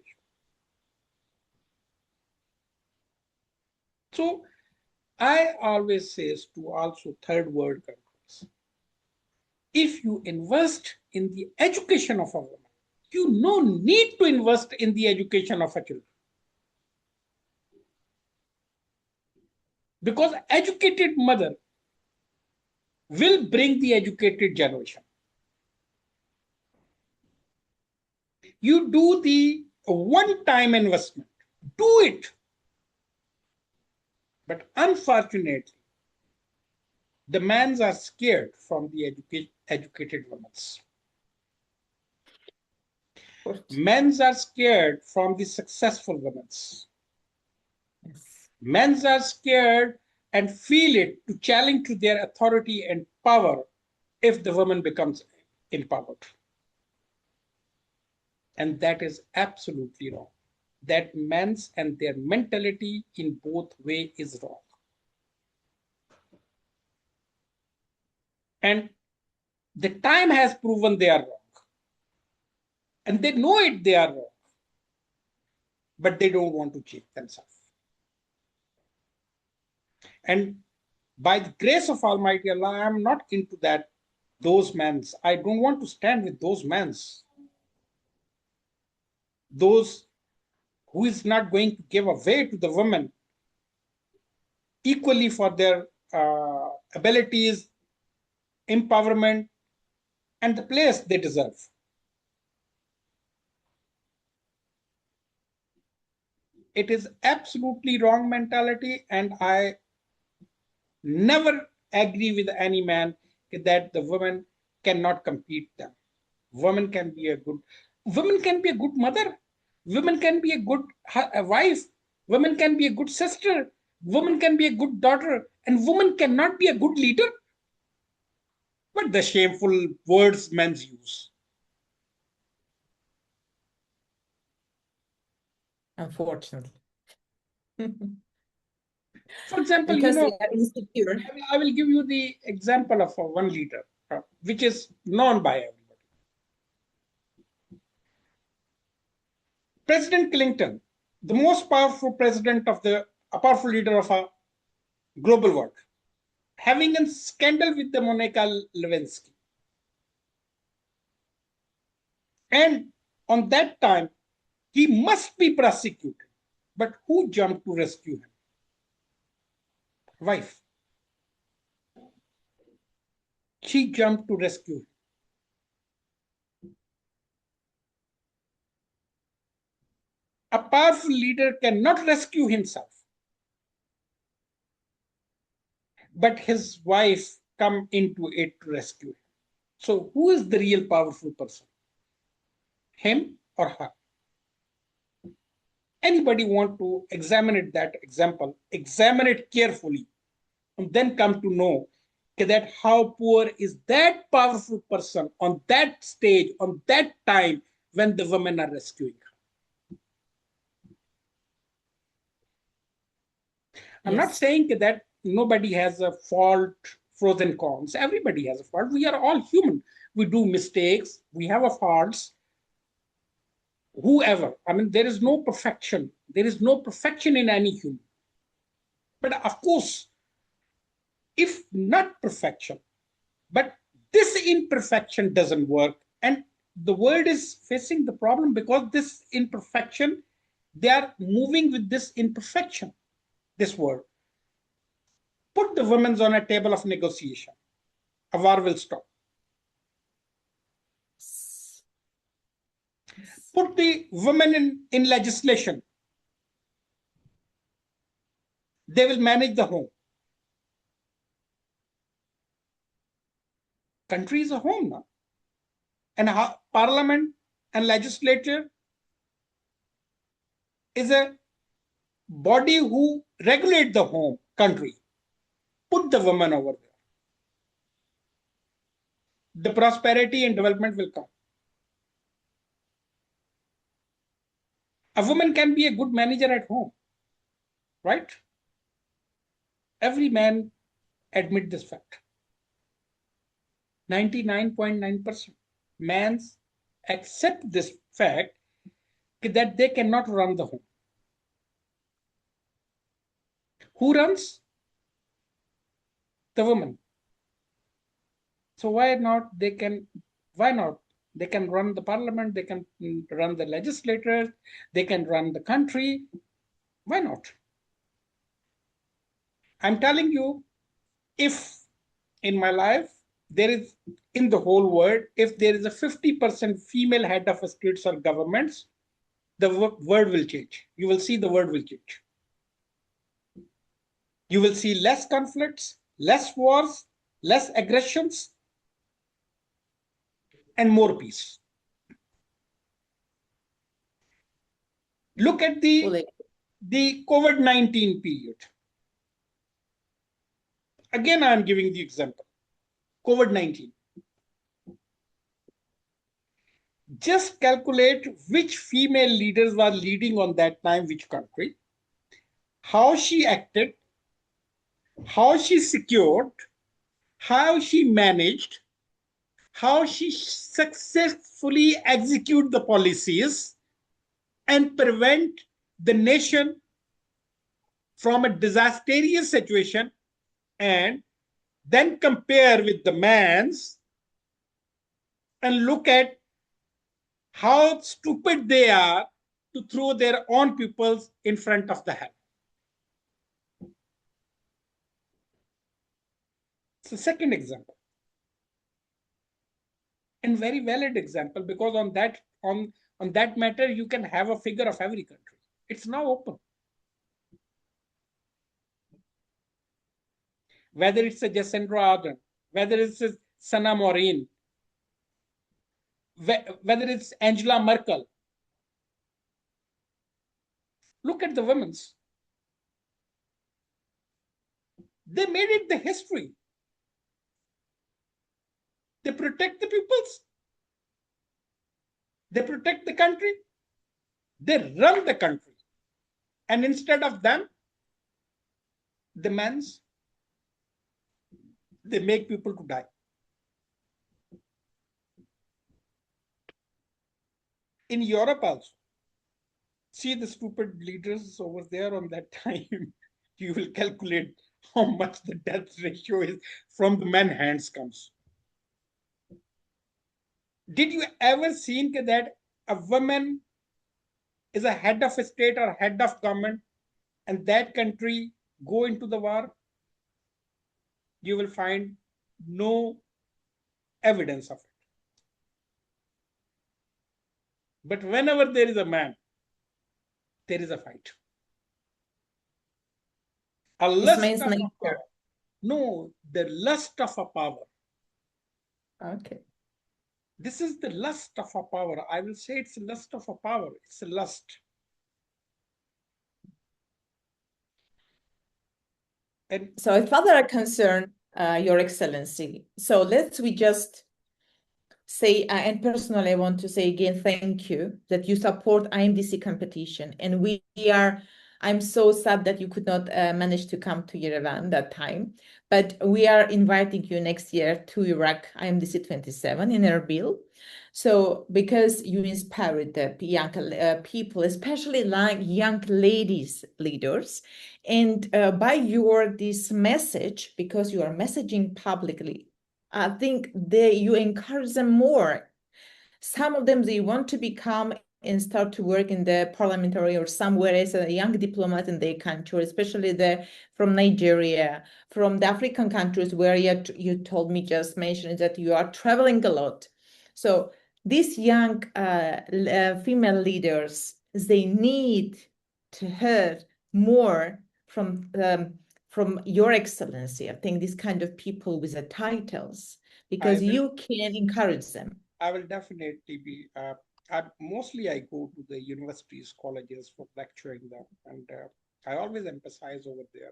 So I always say to also third world countries, if you invest in the education of a woman, you no need to invest in the education of a child. Because educated mother will bring the educated generation. You do the one-time investment. Do it. But unfortunately, the men are scared from the educated women. Good. Men are scared from the successful women. Yes. Men are scared and feel it to challenge to their authority and power if the woman becomes empowered. And that is absolutely wrong. That men's and their mentality in both way is wrong. And the time has proven they are wrong. And they know it they are wrong, but they don't want to change themselves. And by the grace of Almighty Allah, I am not into that, those men's. I don't want to stand with those men's. Those who is not going to give away to the women equally for their abilities, empowerment, and the place they deserve. It is absolutely wrong mentality, and I never agree with any man that the women cannot compete them. Women can be a good, women can be a good mother. Women can be a good wife. Women can be a good sister. Women can be a good daughter, and women cannot be a good leader. What the shameful words men use. Unfortunately. For example, Because they are insecure. I will give you the example of one leader, which is known by everybody. President Clinton, the most powerful president of a powerful leader of a global world, having a scandal with the Monica Lewinsky. And on that time, he must be prosecuted. But who jumped to rescue him? Wife. She jumped to rescue him. A powerful leader cannot rescue himself. But his wife come into it to rescue him. So who is the real powerful person? Him or her? Anybody want to examine it, that example, examine it carefully, and then come to know that how poor is that powerful person on that stage, on that time when the women are rescuing her. I'm not Yes. saying that nobody has a fault, pros and cons. Everybody has a fault. We are all human. We do mistakes. We have a faults. Whoever. I mean, there is no perfection. There is no perfection in any human. But of course, if not perfection, but this imperfection doesn't work, and the world is facing the problem because this imperfection, they are moving with this imperfection, this world. Put the women on a table of negotiation, a war will stop. Yes. Put the women in legislation, they will manage the home. Country is a home now, and parliament and legislature is a body who regulate the home country. Put the women over there, the prosperity and development will come. A woman can be a good manager at home, right? Every man admit this fact. 99.9% men accept this fact that they cannot run the home. Who runs? The woman. So why not? Why not? They can run the parliament, they can run the legislators, they can run the country. Why not? I'm telling you, if in my life there is in the whole world, if there is a 50% female head of states or governments, the word will change. You will see the word will change. You will see less conflicts, less wars, less aggressions, and more peace. Look at Fully. the COVID-19 period. Again, I am giving the example. COVID-19. Just calculate which female leaders were leading on that time, which country, how she acted, how she secured, how she managed, how she successfully execute the policies and prevent the nation from a disastrous situation, and then compare with the man's and look at how stupid they are to throw their own peoples in front of the hell. It's a second example, and very valid example, because on that matter you can have a figure of every country. It's now open. Whether it's a Jacinda Ardern, whether it's a Sana Maureen, whether it's Angela Merkel. Look at the women's. They made it the history. They protect the peoples. They protect the country. They run the country. And instead of them, the men's, they make people to die. In Europe also, see the stupid leaders over there on that time. You will calculate how much the death ratio is from the men hands comes. Did you ever seen that a woman is a head of a state or head of government and that country go into the war? You will find no evidence of it. But whenever there is a man, there is a fight. A It's lust man's of a nature. power. No, the lust of a power. Okay. This is the lust of a power. I will say it's a lust of a power. It's a lust. And So as far as are concerned, Your Excellency, so we just say, and personally, I want to say again, thank you that you support IMDC competition. And I'm so sad that you could not manage to come to Yerevan that time. But we are inviting you next year to Iraq IMDC 27 in Erbil. So because you inspired the young people, especially like young ladies leaders, and by this message, because you are messaging publicly, I think you encourage them more. Some of them, they want to become and start to work in the parliamentary or somewhere as a young diplomat in their country, especially from Nigeria, from the African countries where you told me just mentioned that you are traveling a lot. So these young female leaders, they need to hear more from Your Excellency. I think these kind of people with the titles, I because will, you can encourage them. I will definitely be. Mostly, I go to the universities, colleges for lecturing them, and I always emphasize over there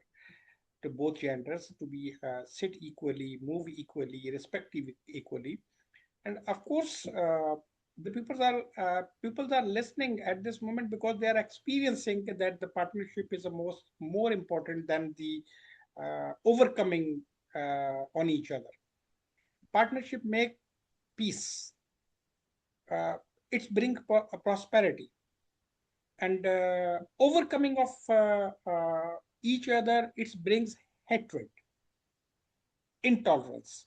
to both genders to be sit equally, move equally, respect equally, and of course, the people are listening at this moment because they are experiencing that the partnership is the more important than the overcoming on each other. Partnership make peace. It's bring prosperity, and overcoming of each other. It brings hatred, intolerance.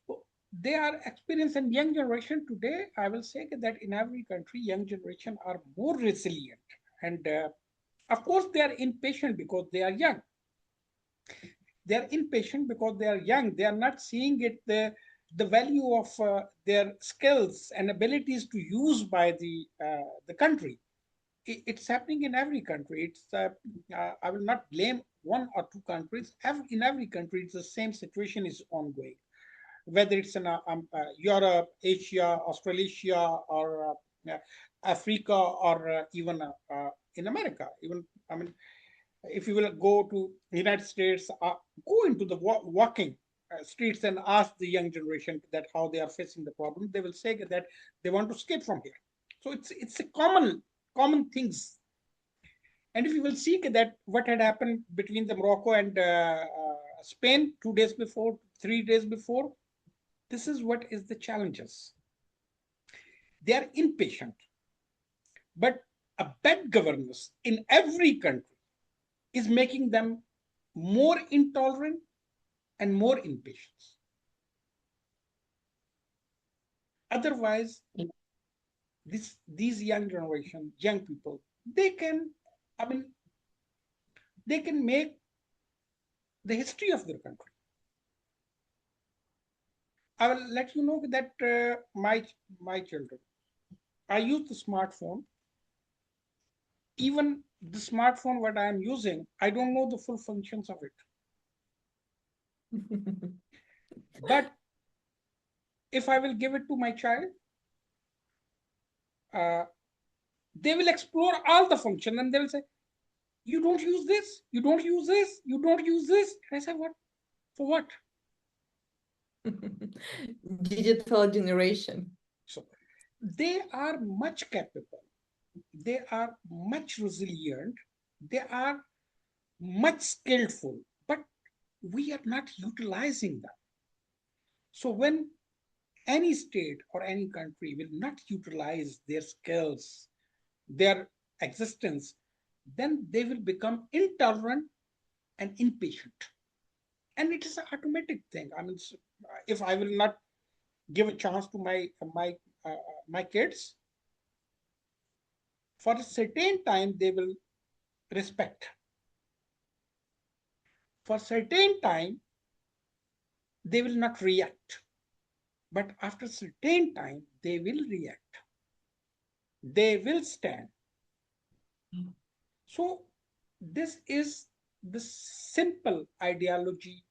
So they are experiencing young generation today. I will say that in every country, young generation are more resilient, and of course they are impatient because they are young. They are impatient because they are young. They are not seeing it the value of their skills and abilities to use by the country. It's happening in every country. I will not blame one or two countries. In every country, it's the same situation is ongoing. Whether it's in Europe, Asia, Australasia, or Africa, or even in America. Even I mean, if you will go to the United States, go into the walking streets and ask the young generation that how they are facing the problem. They will say that they want to escape from here. So it's a common things. And if you will see that what had happened between the Morocco and Spain 2 days before, 3 days before, this is what is the challenges. They are impatient, but a bad governance in every country is making them more intolerant and more impatient. Otherwise, these young generation, young people, they can, I mean, they can make the history of their country. I will let you know that my children, I use the smartphone. Even the smartphone what I am using, I don't know the full functions of it. But if I will give it to my child, uh, they will explore all the function and they will say, "You don't use this, you don't use this, you don't use this." And I say, "What? For what?" Digital generation. So they are much capable, they are much resilient, they are much skillful, but we are not utilizing them. So when any state or any country will not utilize their skills, their existence, then they will become intolerant and impatient. And it is an automatic thing. I mean, if I will not give a chance to my kids, for a certain time they will respect. For a certain time they will not react. But after a certain time they will react. They will stand. So this is the simple ideology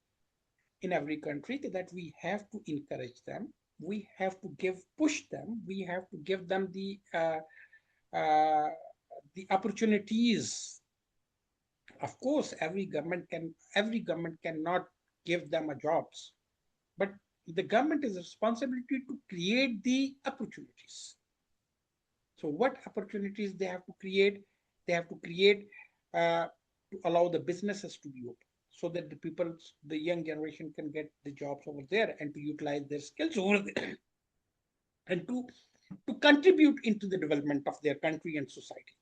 in every country that we have to encourage them. We have to push them. We have to give them uh, the opportunities. Of course, every government cannot give them a jobs, but the government is responsibility to create the opportunities. So what opportunities they have to create? They have to create to allow the businesses to be open so that the young generation can get the jobs over there and to utilize their skills over there and to contribute into the development of their country and society.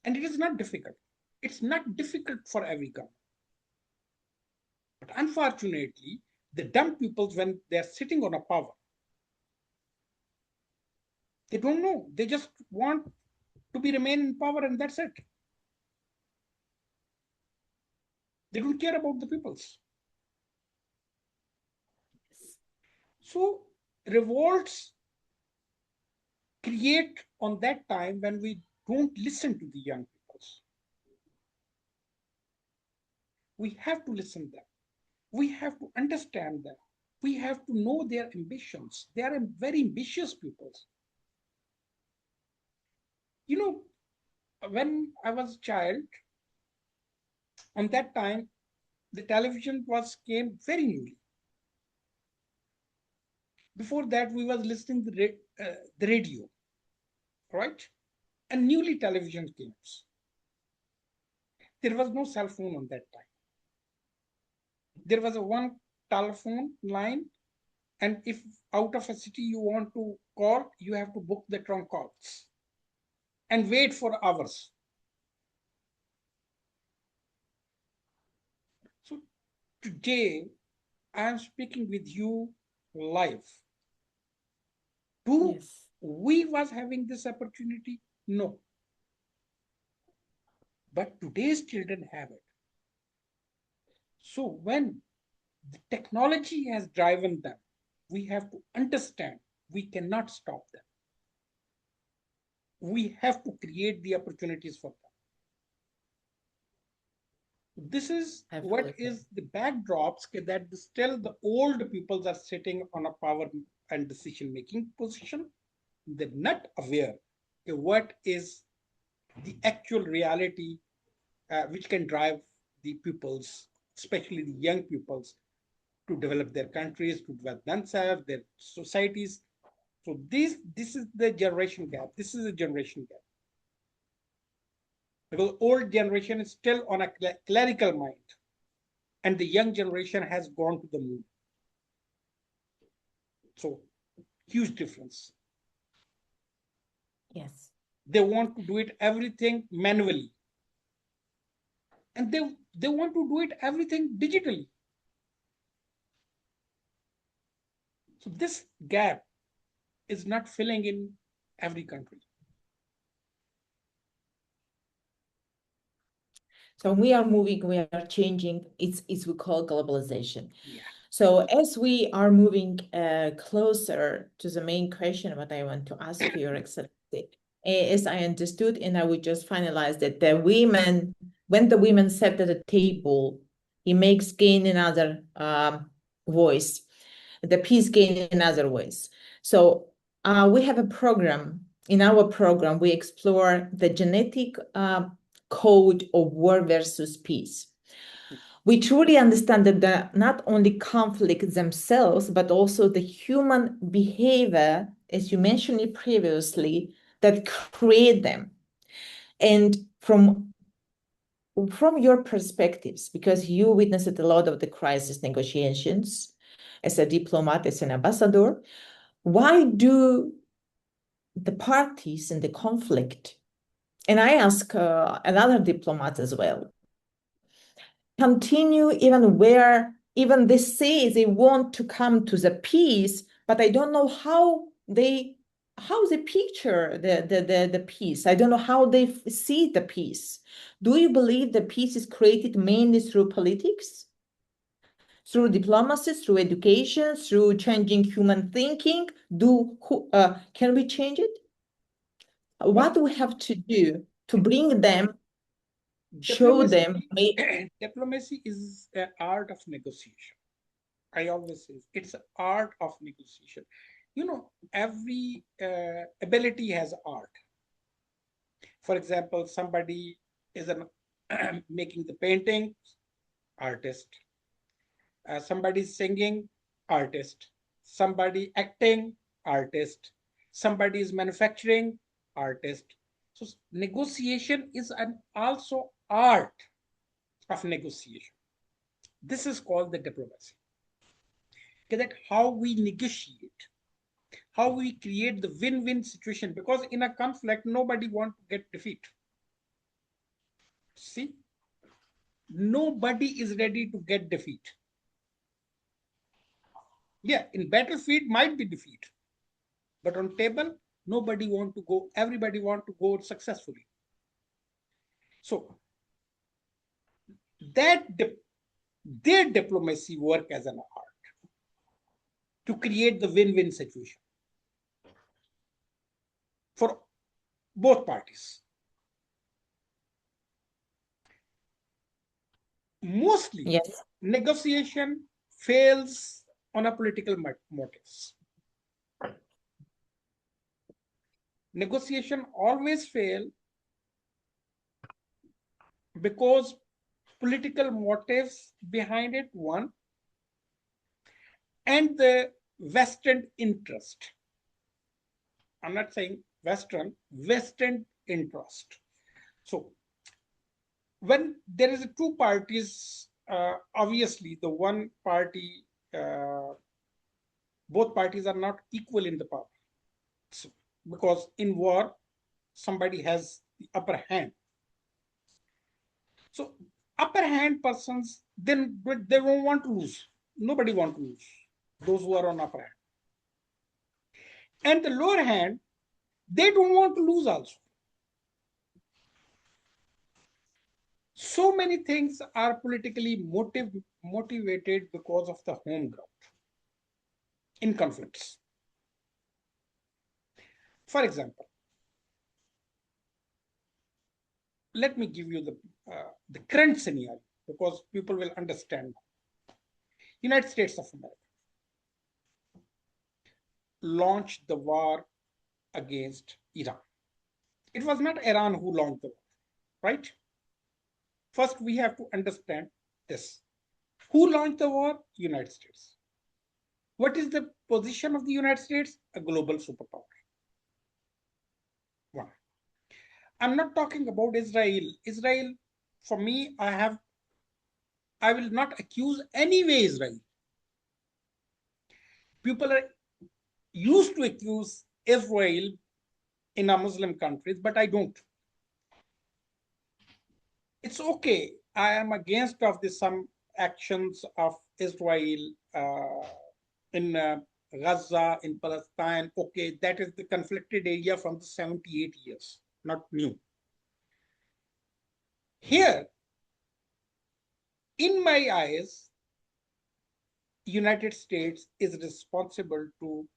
And it is not difficult. It's not difficult for every government. But unfortunately, the dumb people, when they're sitting on a power, they don't know. They just want to be remain in power and that's it. They don't care about the peoples. So revolts create on that time when we don't listen to the young peoples. We have to listen to them. We have to understand them. We have to know their ambitions. They are very ambitious people. You know, when I was a child, on that time, the television was came very newly. Before that, we was listening to the radio, right? And newly television came. There was no cell phone on that time. There was a one telephone line, and if out of a city you want to call, you have to book the trunk calls and wait for hours. So today, I am speaking with you live. Do Yes. we was having this opportunity? No. But today's children have it. So when the technology has driven them, we have to understand we cannot stop them. We have to create the opportunities for them. This is what Absolutely. is the backdrops that still the old peoples are sitting on a power and decision making position. They're not aware of what is the actual reality which can drive the pupils, especially the young pupils, to develop their countries, to develop themselves, their societies. So this is the generation gap. This is a generation gap because old generation is still on a clerical mind, and the young generation has gone to the moon. So huge difference. Yes. They want to do it everything manually, and they want to do it everything digitally. So this gap is not filling in every country. So we are moving, we are changing. It's we call globalization. Yeah. So as we are moving closer to the main question, what I want to ask you, Your Excellency, as I understood, and I would just finalize that the women, when the women sat at the table, it makes gain another voice, the peace gain another voice. So we have a program. In our program, we explore the genetic code of war versus peace. We truly understand that not only conflicts themselves, but also the human behavior, as you mentioned it previously, that create them. And from your perspectives, because you witnessed a lot of the crisis negotiations as a diplomat, as an ambassador, why do the parties in the conflict, and I ask another diplomat as well, continue even they say they want to come to the peace, but I don't know how they picture the peace. I don't know how they see the peace. Do you believe the peace is created mainly through politics, through diplomacy, through education, through changing human thinking? Can we change it? What Well, do we have to do to bring them, show them? diplomacy diplomacy is an art of negotiation. I always say it's an art of negotiation. You know, every ability has art. For example, somebody is an making the painting, artist. Somebody singing, artist. Somebody acting, artist. Somebody is manufacturing, artist. So negotiation is an also art of negotiation. This is called the diplomacy. Okay, that how we negotiate, how we create the win-win situation. Because in a conflict, nobody wants to get defeat. See, nobody is ready to get defeat. Yeah, in battlefield might be defeat, but on table, nobody want to go. Everybody want to go successfully. So that their diplomacy work as an art to create the win-win situation for both parties. Mostly, Yes. negotiation fails on a political motives. Negotiation always fail because political motives behind it, one, and the Western interest. I'm not saying Western interest. So when there is a two parties, obviously the one party, both parties are not equal in the power. So, because in war, somebody has the upper hand. So upper hand persons, then they don't want to lose. Nobody want to lose. Those who are on upper hand. And the lower hand, they don't want to lose also. So many things are politically motivated because of the home ground. in conflicts. For example, let me give you the current scenario because people will understand. United States of America launched the war against Iran. It was not Iran who launched the war, right? First, we have to understand this. Who launched the war? United States. What is the position of the United States? A global superpower. One. I'm not talking about Israel. Israel, for me, I will not accuse anyway Israel. People are used to accuse Israel in our Muslim countries, but I don't. It's okay. I am against of the some actions of Israel in Gaza, in Palestine. Okay, that is the conflicted area from the 78 years, not new. Here, in my eyes, United States is responsible to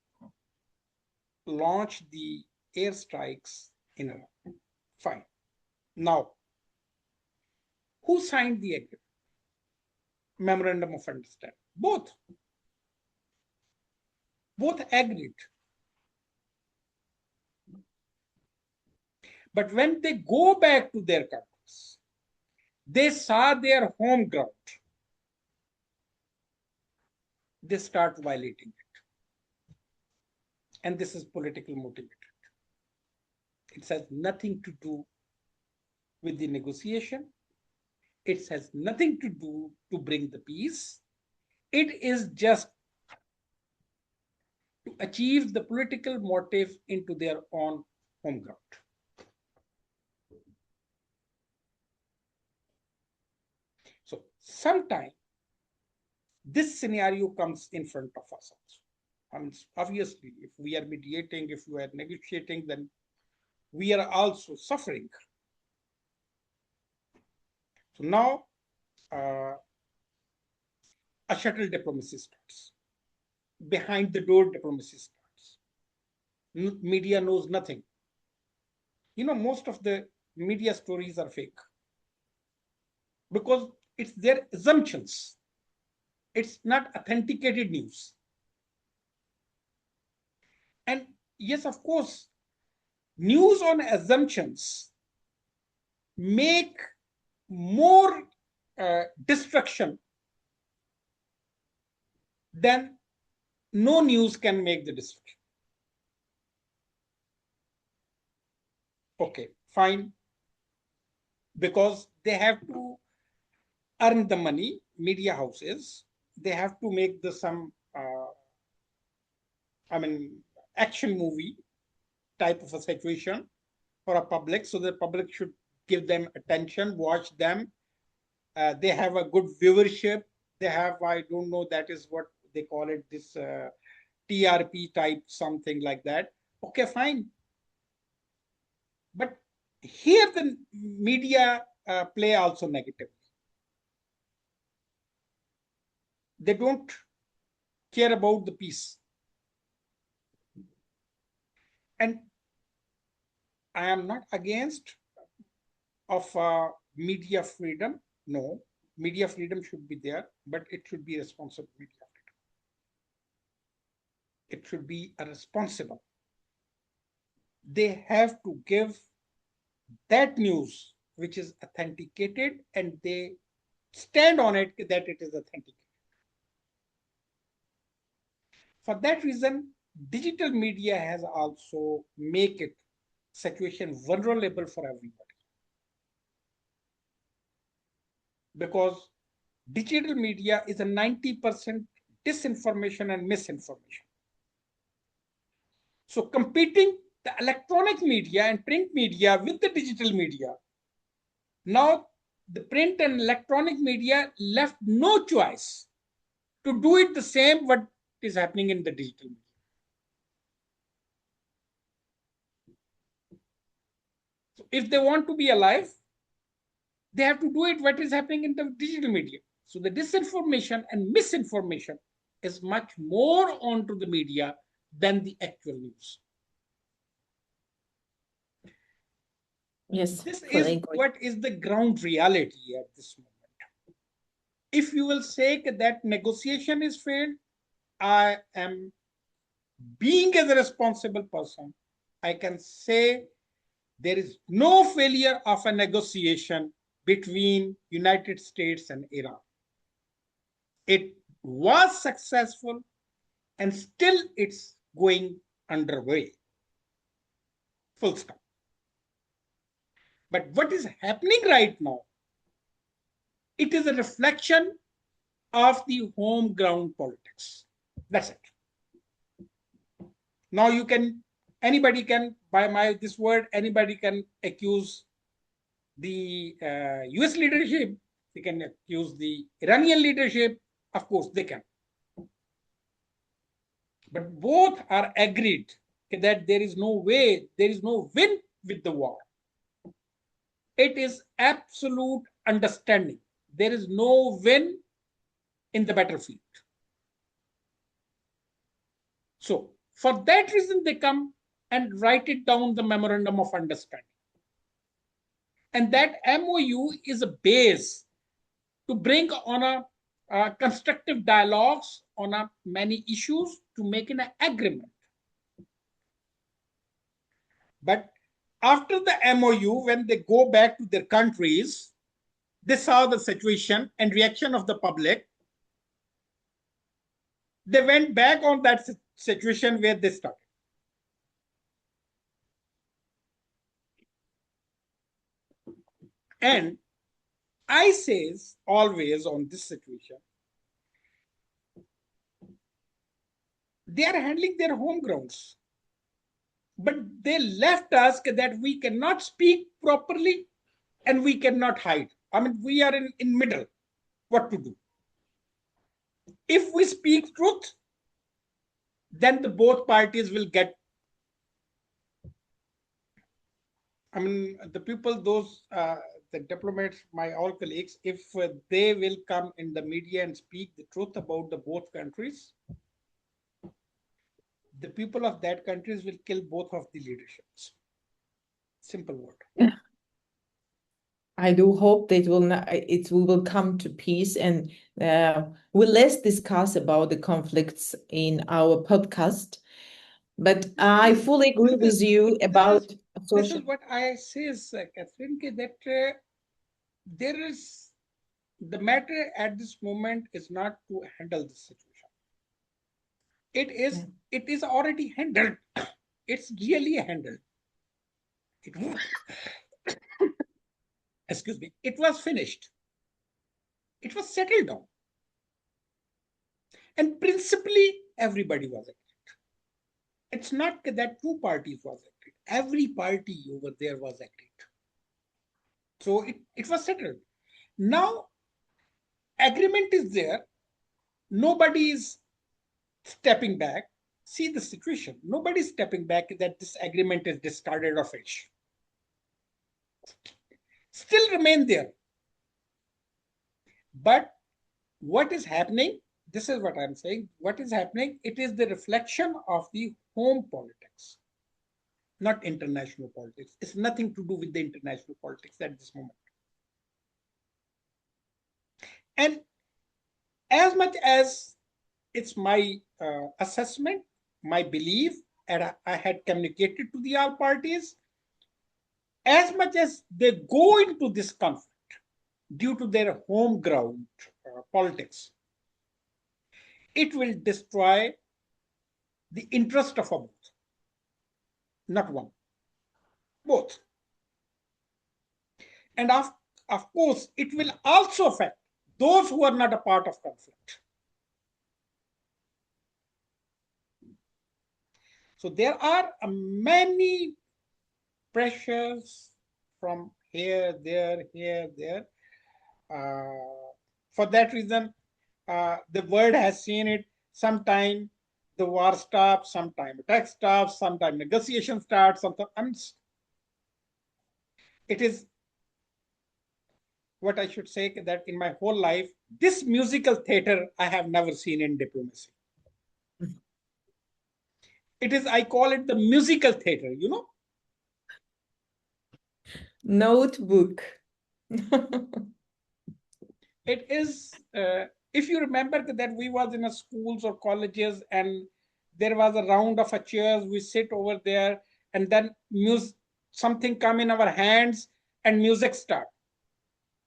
launch the airstrikes in Iran. Fine. Now, who signed the agreement? Memorandum of Understanding? Both agreed. But when they go back to their countries, they saw their home ground. They start violating it. And this is politically motivated. It has nothing to do with the negotiation. It has nothing to do to bring the peace. It is just to achieve the political motive into their own home ground. So sometime this scenario comes in front of us also. And obviously, if we are mediating, if we are negotiating, then we are also suffering. So now a shuttle diplomacy starts. Behind the door diplomacy starts. Media knows nothing. Most of the media stories are fake because it's their assumptions. It's not authenticated news. And yes, of course, news on assumptions make more destruction than no news can make the destruction. Okay, fine. Because they have to earn the money, media houses, they have to make some, action movie type of a situation for a public, so the public should give them attention, watch them. They have a good viewership. They have, I don't know, that is what they call it, this TRP type, something like that. Okay, fine. But here the media play also negative. They don't care about the peace. And I am not against of media freedom. No, media freedom should be there, but it should be responsible media freedom. It should be a responsible. They have to give that news which is authenticated, and they stand on it that it is authentic. For that reason, digital media has also make it situation vulnerable for everybody, because digital media is a 90% disinformation and misinformation. So competing the electronic media and print media with the digital media, now the print and electronic media left no choice to do it the same what is happening in the digital media. So if they want to be alive, they have to do it what is happening in the digital media. So the disinformation and misinformation is much more onto the media than the actual news. Yes, This fully is agree. what is the ground reality at this moment. If you will say that negotiation is failed, I am, being as a responsible person, I can say there is no failure of a negotiation between United States and Iran. It was successful and still it's going underway. Full stop. But what is happening right now? It is a reflection of the home ground politics. That's it. Now you can, anybody can, by my this word, anybody can accuse the US leadership, they can accuse the Iranian leadership, of course they can. But both are agreed that there is no way, there is no win with the war. It is absolute understanding. There is no win in the battlefield. So, for that reason, they come and write it down the memorandum of understanding. And that MOU is a base to bring on a constructive dialogues on a many issues to make an agreement. But after the MOU, when they go back to their countries, they saw the situation and reaction of the public. They went back on that situation where they started. And I says always on this situation, they are handling their home grounds. But they left us that we cannot speak properly and we cannot hide. I mean, we are in middle. What to do? If we speak truth, then the both parties will get. I mean, the people, those the diplomats, my all colleagues, if they will come in the media and speak the truth about the both countries, the people of that countries will kill both of the leaderships. Simple word. I do hope that will not, it we will come to peace, and we'll less discuss about the conflicts in our podcast. But I fully agree with you about This is social. what I say, Catherine, that there is the matter at this moment is not to handle this situation. Yeah. It is already handled. It's really handled. It, excuse me. It was finished. It was settled down. And principally, everybody was agreed. It's not that two parties was agreed. Every party over there was agreed. So it was settled. Now, agreement is there. Nobody is stepping back. See the situation. Nobody is stepping back that this agreement is discarded or finished. Still remain there. But what is happening? This is what I'm saying. What is happening? It is the reflection of the home politics, not international politics. It's nothing to do with the international politics at this moment. And as much as it's my assessment, my belief, and I had communicated to the all parties, as much as they go into this conflict due to their home ground politics, it will destroy the interest of a both, not one, both. And of course, it will also affect those who are not a part of conflict. So there are many pressures from here, there. For that reason, the world has seen it. Sometime the war stops, sometime attack stops, sometime negotiation starts. Sometimes it is what I should say that in my whole life, this musical theater I have never seen in diplomacy. I call it the musical theater, Notebook. It is, if you remember that we was in a schools or colleges and there was a round of a chairs, we sit over there and then music, something come in our hands and music start.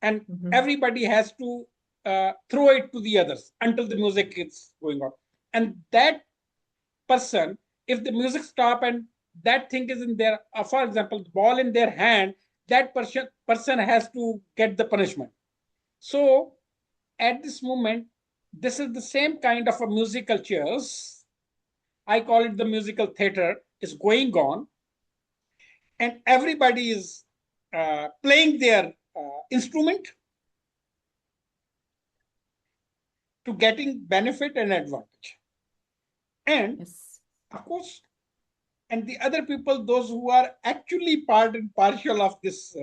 And everybody has to throw it to the others until the music is going on. And that person, if the music stop and that thing is in their, for example, the ball in their hand, that person has to get the punishment. So at this moment, this is the same kind of a musical chairs. I call it the musical theater is going on, and everybody is playing their instrument to getting benefit and advantage. And Yes. of course, and the other people, those who are actually part and partial of this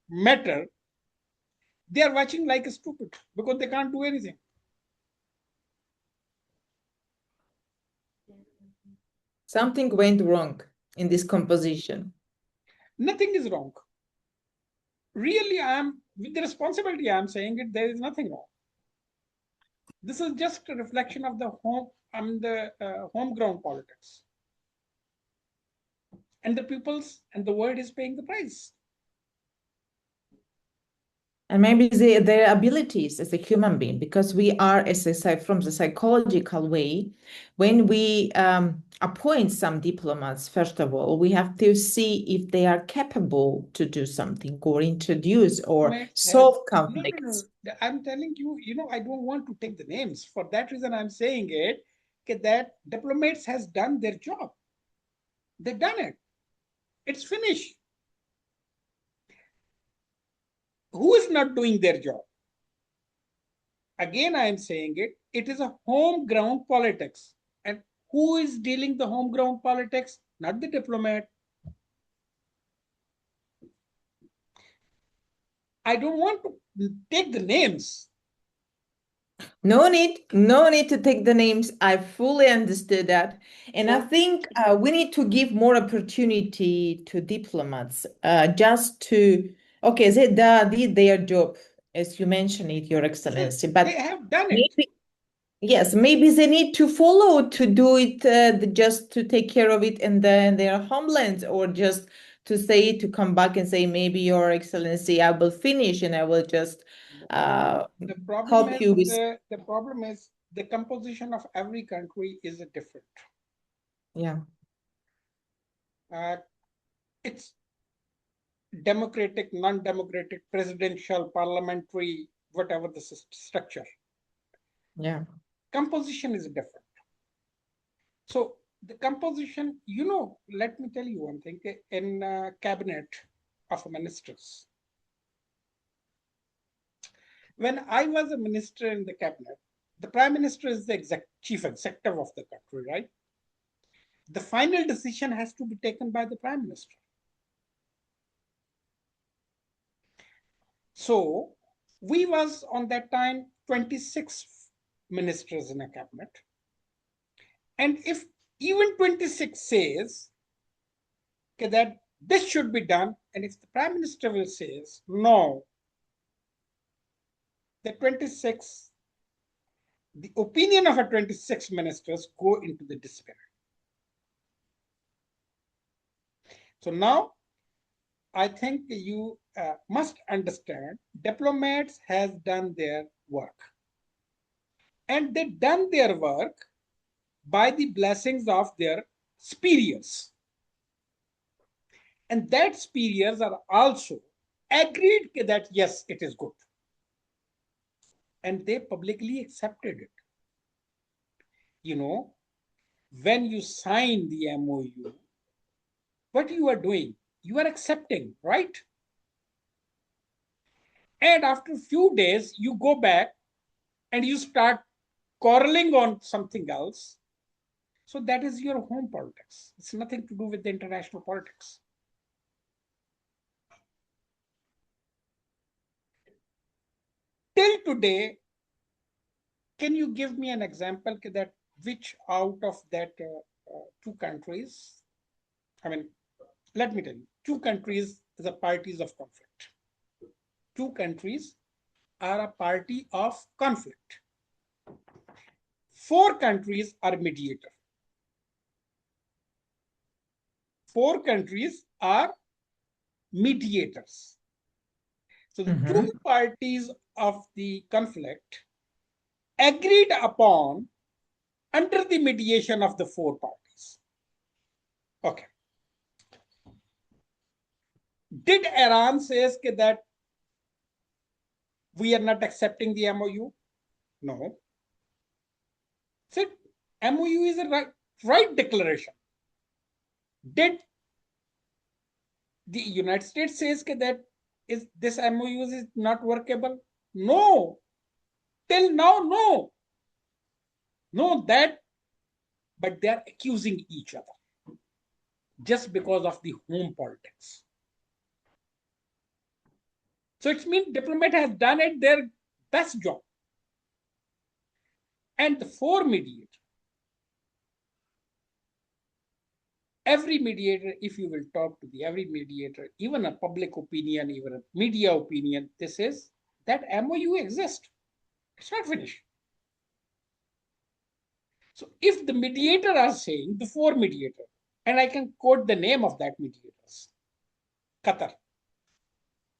matter, they are watching like a stupid because they can't do anything. Something went wrong in this composition. Nothing is wrong. Really, I am with the responsibility. I am saying it. There is nothing wrong. This is just a reflection of the home ground politics, and the people's and the world is paying the price. And maybe their abilities as a human being, because we are, as I said, from the psychological way, when we appoint some diplomats, first of all, we have to see if they are capable to do something or introduce or solve conflicts. No. I'm telling you, I don't want to take the names. For that reason, I'm saying it, that diplomats has done their job. They've done it. It's finished. Who is not doing their job? Again, I am saying it. It is a home ground politics. And who is dealing the home ground politics? Not the diplomat. I don't want to take the names. No need to take the names. I fully understood that. And I think we need to give more opportunity to diplomats just to, okay, they did their job, as you mentioned it, Your Excellency. But they have done it. maybe, yes, maybe they need to follow to do it, just to take care of it in their homelands, or just to say, to come back and say, maybe Your Excellency, I will finish and I will just The problem help is you with. the problem is the composition of every country is different. Yeah. It's democratic, non-democratic, presidential, parliamentary, whatever the structure. Yeah. Composition is different. So the composition, let me tell you one thing. In cabinet of ministers, when I was a minister in the cabinet, the prime minister is the chief executive of the country, right? The final decision has to be taken by the prime minister. So we was on that time 26 ministers in a cabinet. And if even 26 says okay, that this should be done, and if the prime minister will says no, the 26, the opinion of a 26 ministers go into the despair. So now I think you must understand diplomats has done their work, and they done their work by the blessings of their superiors, and that superiors are also agreed that yes, it is good, and they publicly accepted it. When you sign the MOU, what you are doing, you are accepting, right? And after a few days you go back and you start quarreling on something else. So that is your home politics. It's nothing to do with the international politics. Till today, can you give me an example that which out of that two countries. I mean, let me tell you, two countries are the parties of conflict. Two countries are a party of conflict. Four countries are mediator. Four countries are mediators. So the two parties of the conflict agreed upon under the mediation of the four parties. Okay. Did Iran says that we are not accepting the MOU? No. Said MOU is a right declaration. Did the United States says that is this MOU is not workable? No. Till now, no. No, that, but they are accusing each other just because of the home politics. So it means diplomat has done it their best job. And the four mediators, every mediator, if you will talk to the every mediator, even a public opinion, even a media opinion, this is that MOU exists. It's not finished. So if the mediator are saying, the four mediator, and I can quote the name of that mediators: Qatar,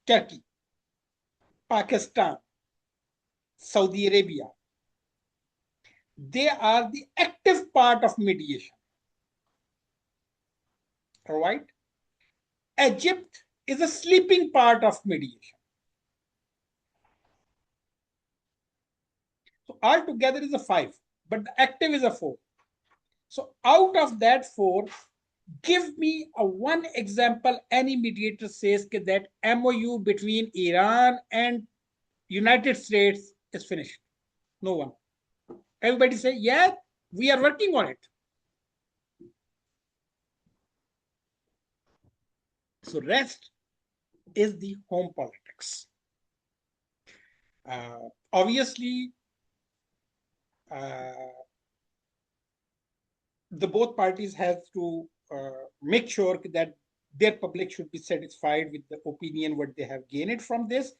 Turkey, Pakistan, Saudi Arabia, they are the active part of mediation. All right. Egypt is a sleeping part of mediation. So altogether is a five, but the active is a four. So out of that four, give me a one example any mediator says that MOU between Iran and United States is finished. No one. Everybody say, yeah, we are working on it. So rest is the home politics. Obviously, the both parties have to make sure that their public should be satisfied with the opinion what they have gained from this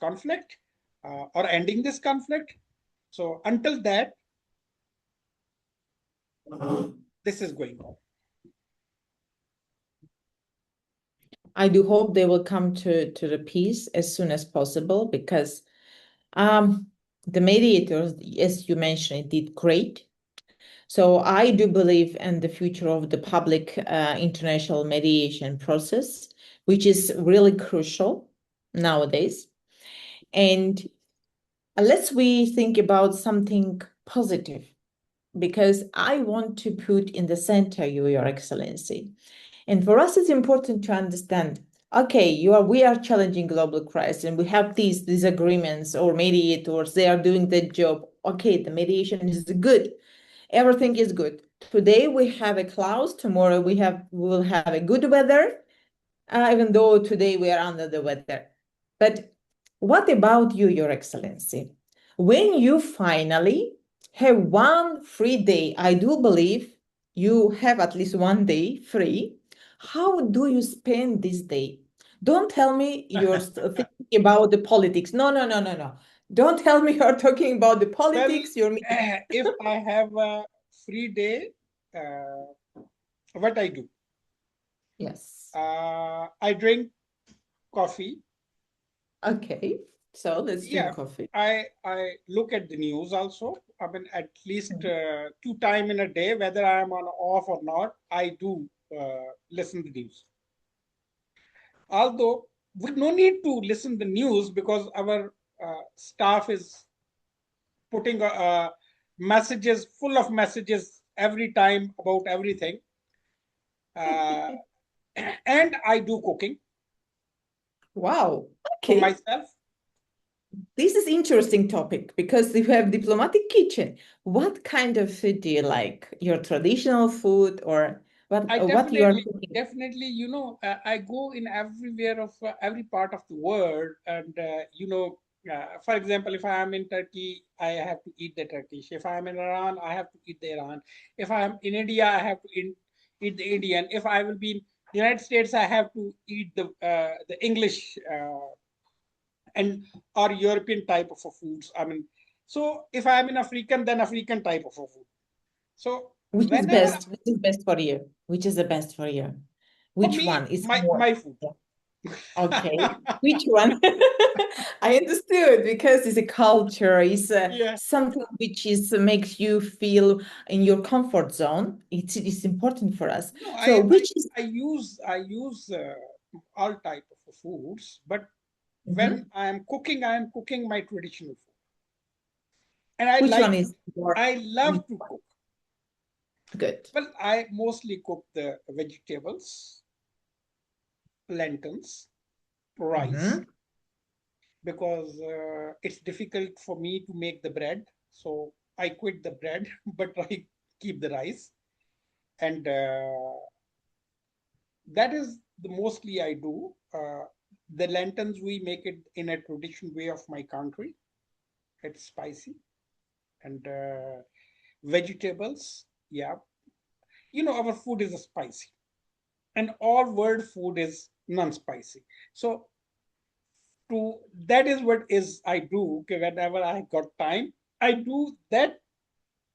conflict or ending this conflict. So until that, this is going on. I do hope they will come to the peace as soon as possible, because the mediators, as you mentioned, did great. So I do believe in the future of the public international mediation process, which is really crucial nowadays. And we think about something positive, because I want to put in the center you, Your Excellency. And for us, it's important to understand, okay, we are challenging global crisis, and we have these disagreements or mediators, they are doing their job. Okay, the mediation is good. Everything is good. Today we have a clouds, tomorrow we will have a good weather, even though today we are under the weather. But what about you, Your Excellency? When you finally have one free day, I do believe you have at least one day free. How do you spend this day? Don't tell me you're thinking about the politics. No, no, no, no, no. Don't tell me you're talking about the Well, politics. if I have a free day, what I do? Yes. I drink coffee. Okay. So let's drink coffee. I look at the news also. I mean, at least 2 times in a day, whether I am on off or not, I do listen to the news. Although we no need to listen to the news because our staff is putting messages, full of messages every time about everything. And I do cooking. Wow. For Okay. myself. This is interesting topic, because you have diplomatic kitchen. What kind of food do you like? Your traditional food, or I what you are cooking? definitely, I go in everywhere of every part of the world, and For example, if I am in Turkey, I have to eat the Turkish. If I am in Iran, I have to eat the Iran. If I am in India, I have to eat the Indian. If I will be in the United States, I have to eat the English and or European type of foods. I mean, so if I am in African, then African type of food. So Which is whenever best? Which is best for you? Which is the best for you? for Which me, one is my more? my food. Yeah. Okay. Which one? I understood because it's a culture, it's Yeah. something which is makes you feel in your comfort zone. It's important for us. No, So which is I use all type of foods, but when Mhm. I am cooking my traditional food, and I Which one like is your I which love to one? cook. Good. Well, I mostly cook the vegetables, lentils, rice, Mhm. because it's difficult for me to make the bread. So I quit the bread, but I keep the rice, and that is the mostly I do. The lentils we make it in a traditional way of my country. It's spicy and vegetables. Yeah, you know our food is spicy, and all world food is non-spicy. So to that is what is I do. Okay, whenever I got time, I do that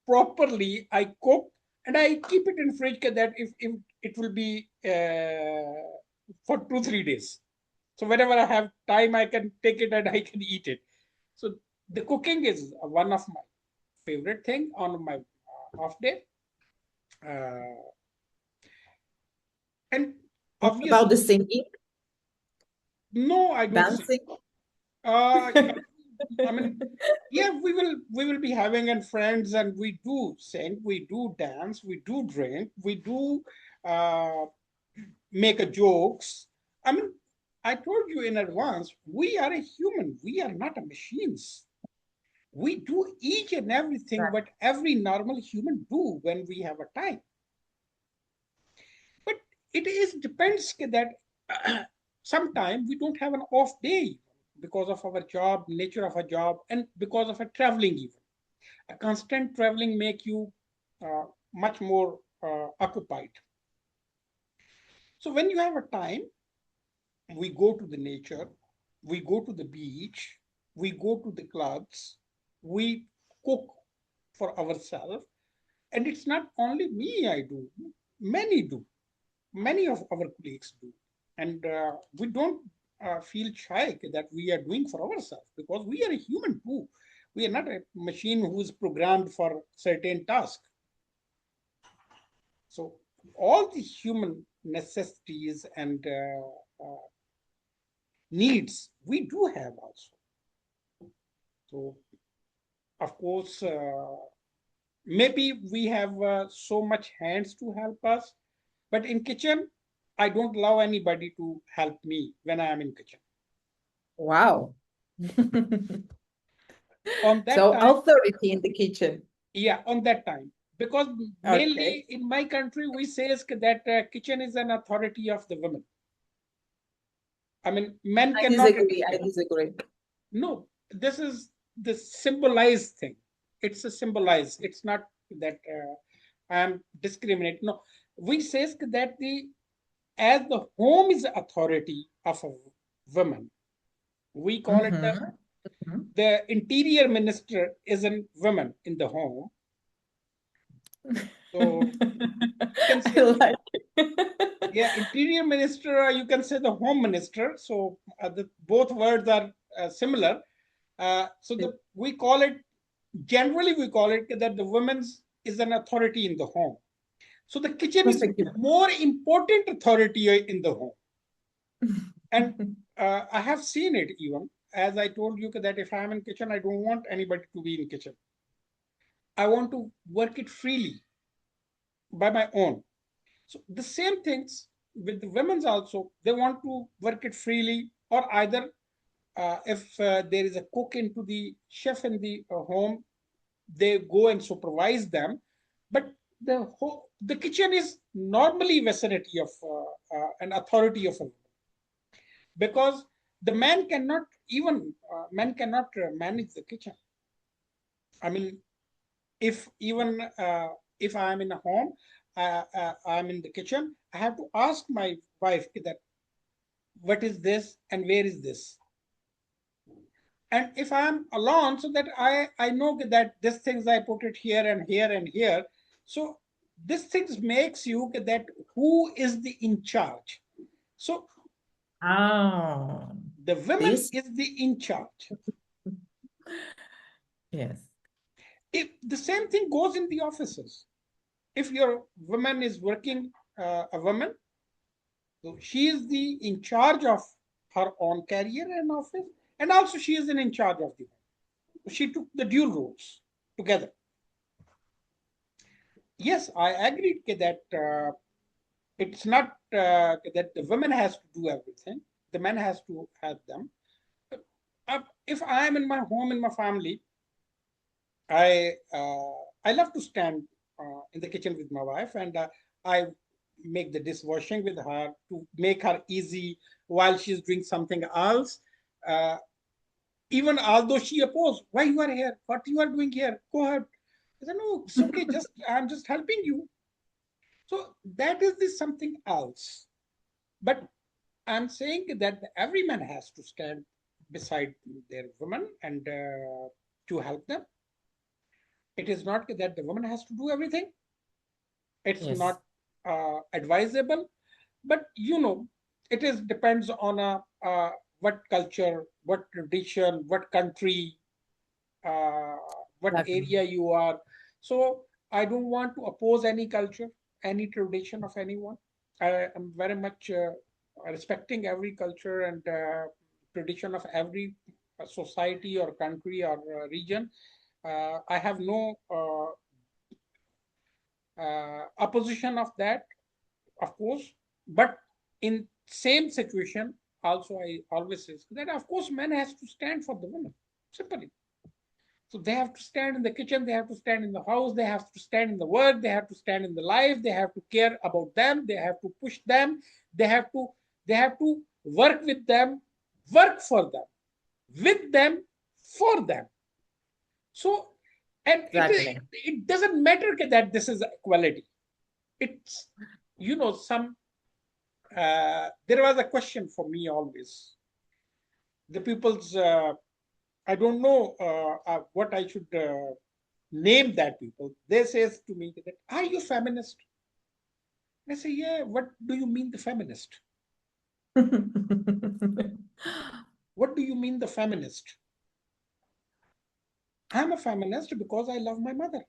properly. I cook and I keep it in fridge that if it will be for 2 3 days. So whenever I have time, I can take it and I can eat it. So the cooking is one of my favorite thing on my off day. Uh, and What about the obviously, singing, no, I don't sing. dancing? Uh, I mean, yeah, we will be having and friends, and we do sing, we do dance, we do drink, we do uh, make a jokes. I mean, I told you in advance, we are a human. We are not a machines. We do each and everything Right. what every normal human do when we have a time. But it is depends that sometimes we don't have an off day because of our job, nature of a job, and because of a traveling even. A constant traveling make you much more occupied. So when you have a time, we go to the nature, we go to the beach, we go to the clubs, we cook for ourselves. And it's not only me, I do, many do, many of our colleagues do. And we don't feel shy that we are doing for ourselves because we are a human too. We are not a machine who is programmed for certain task. So all the human necessities and needs we do have also. So of course, maybe we have so much hands to help us, but in kitchen, I don't allow anybody to help me when I am in kitchen. Wow. On that So time, authority in the kitchen. yeah, on that time, because Okay. mainly in my country we say is that kitchen is an authority of the women. I mean, men I cannot disagree. I interfere. disagree. No, this is the symbolized thing. It's a symbolized. It's not that I am discriminating. No, we says that the as the home is the authority of a woman, we call it Mm-hmm. Mm-hmm. the interior minister is a woman in the home. So you can I say, like yeah, it. interior minister, or you can say the home minister. So both words are similar. So we call it, generally we call it that the women's is an authority in the home. So the kitchen is Perfect. more important authority in the home. And I have seen it even, as I told you that if I'm in kitchen, I don't want anybody to be in kitchen. I want to work it freely by my own. So the same things with the women's also. They want to work it freely, or either if there is a cook into the chef in the home, they go and supervise them. But the kitchen is normally vicinity of an authority of a woman, because the man cannot even men cannot manage the kitchen. I mean, if even if I am in a home, I am in the kitchen, I have to ask my wife that what is this and where is this. And if I am alone, so that I know that this things I put it here and here and here. So this things makes you that who is the in charge. So Oh, the women this, is the in charge. yes. If the same thing goes in the offices, if your woman is working, a woman, so she is the in charge of her own career and office, and also she is in charge of the home. She took the dual roles together. Yes, I agree that it's not that the woman has to do everything, the man has to help them. If I am in my home, in my family, I love to stand in the kitchen with my wife, and I make the dishwashing with her to make her easy while she's doing something else. Uh, Even although she opposed, why you are here? What you are doing here? Go ahead. I said, no, it's okay. Just I'm just helping you. So that is this something else. But I'm saying that every man has to stand beside their woman and to help them. It is not that the woman has to do everything. It's Yes, not advisable, but it is depends on what culture, what tradition, what country, uh, what exactly. area you are. So I don't want to oppose any culture, any tradition of anyone. I am very much respecting every culture and tradition of every society or country or region. I have no opposition of that, of course. But in same situation, also I always say that of course man has to stand for the woman. Simply. So they have to stand in the kitchen, they have to stand in the house, they have to stand in the work, they have to stand in the life, they have to care about them, they have to push them, they have to they have to work with them, work for them, with them, for them. So, and Exactly. it doesn't matter that this is equality. It's some there was a question for me always. The people's I don't know what I should name that people. They says to me that, are you feminist? I say, yeah. What do you mean the feminist? What do you mean the feminist? I'm a feminist because I love my mother.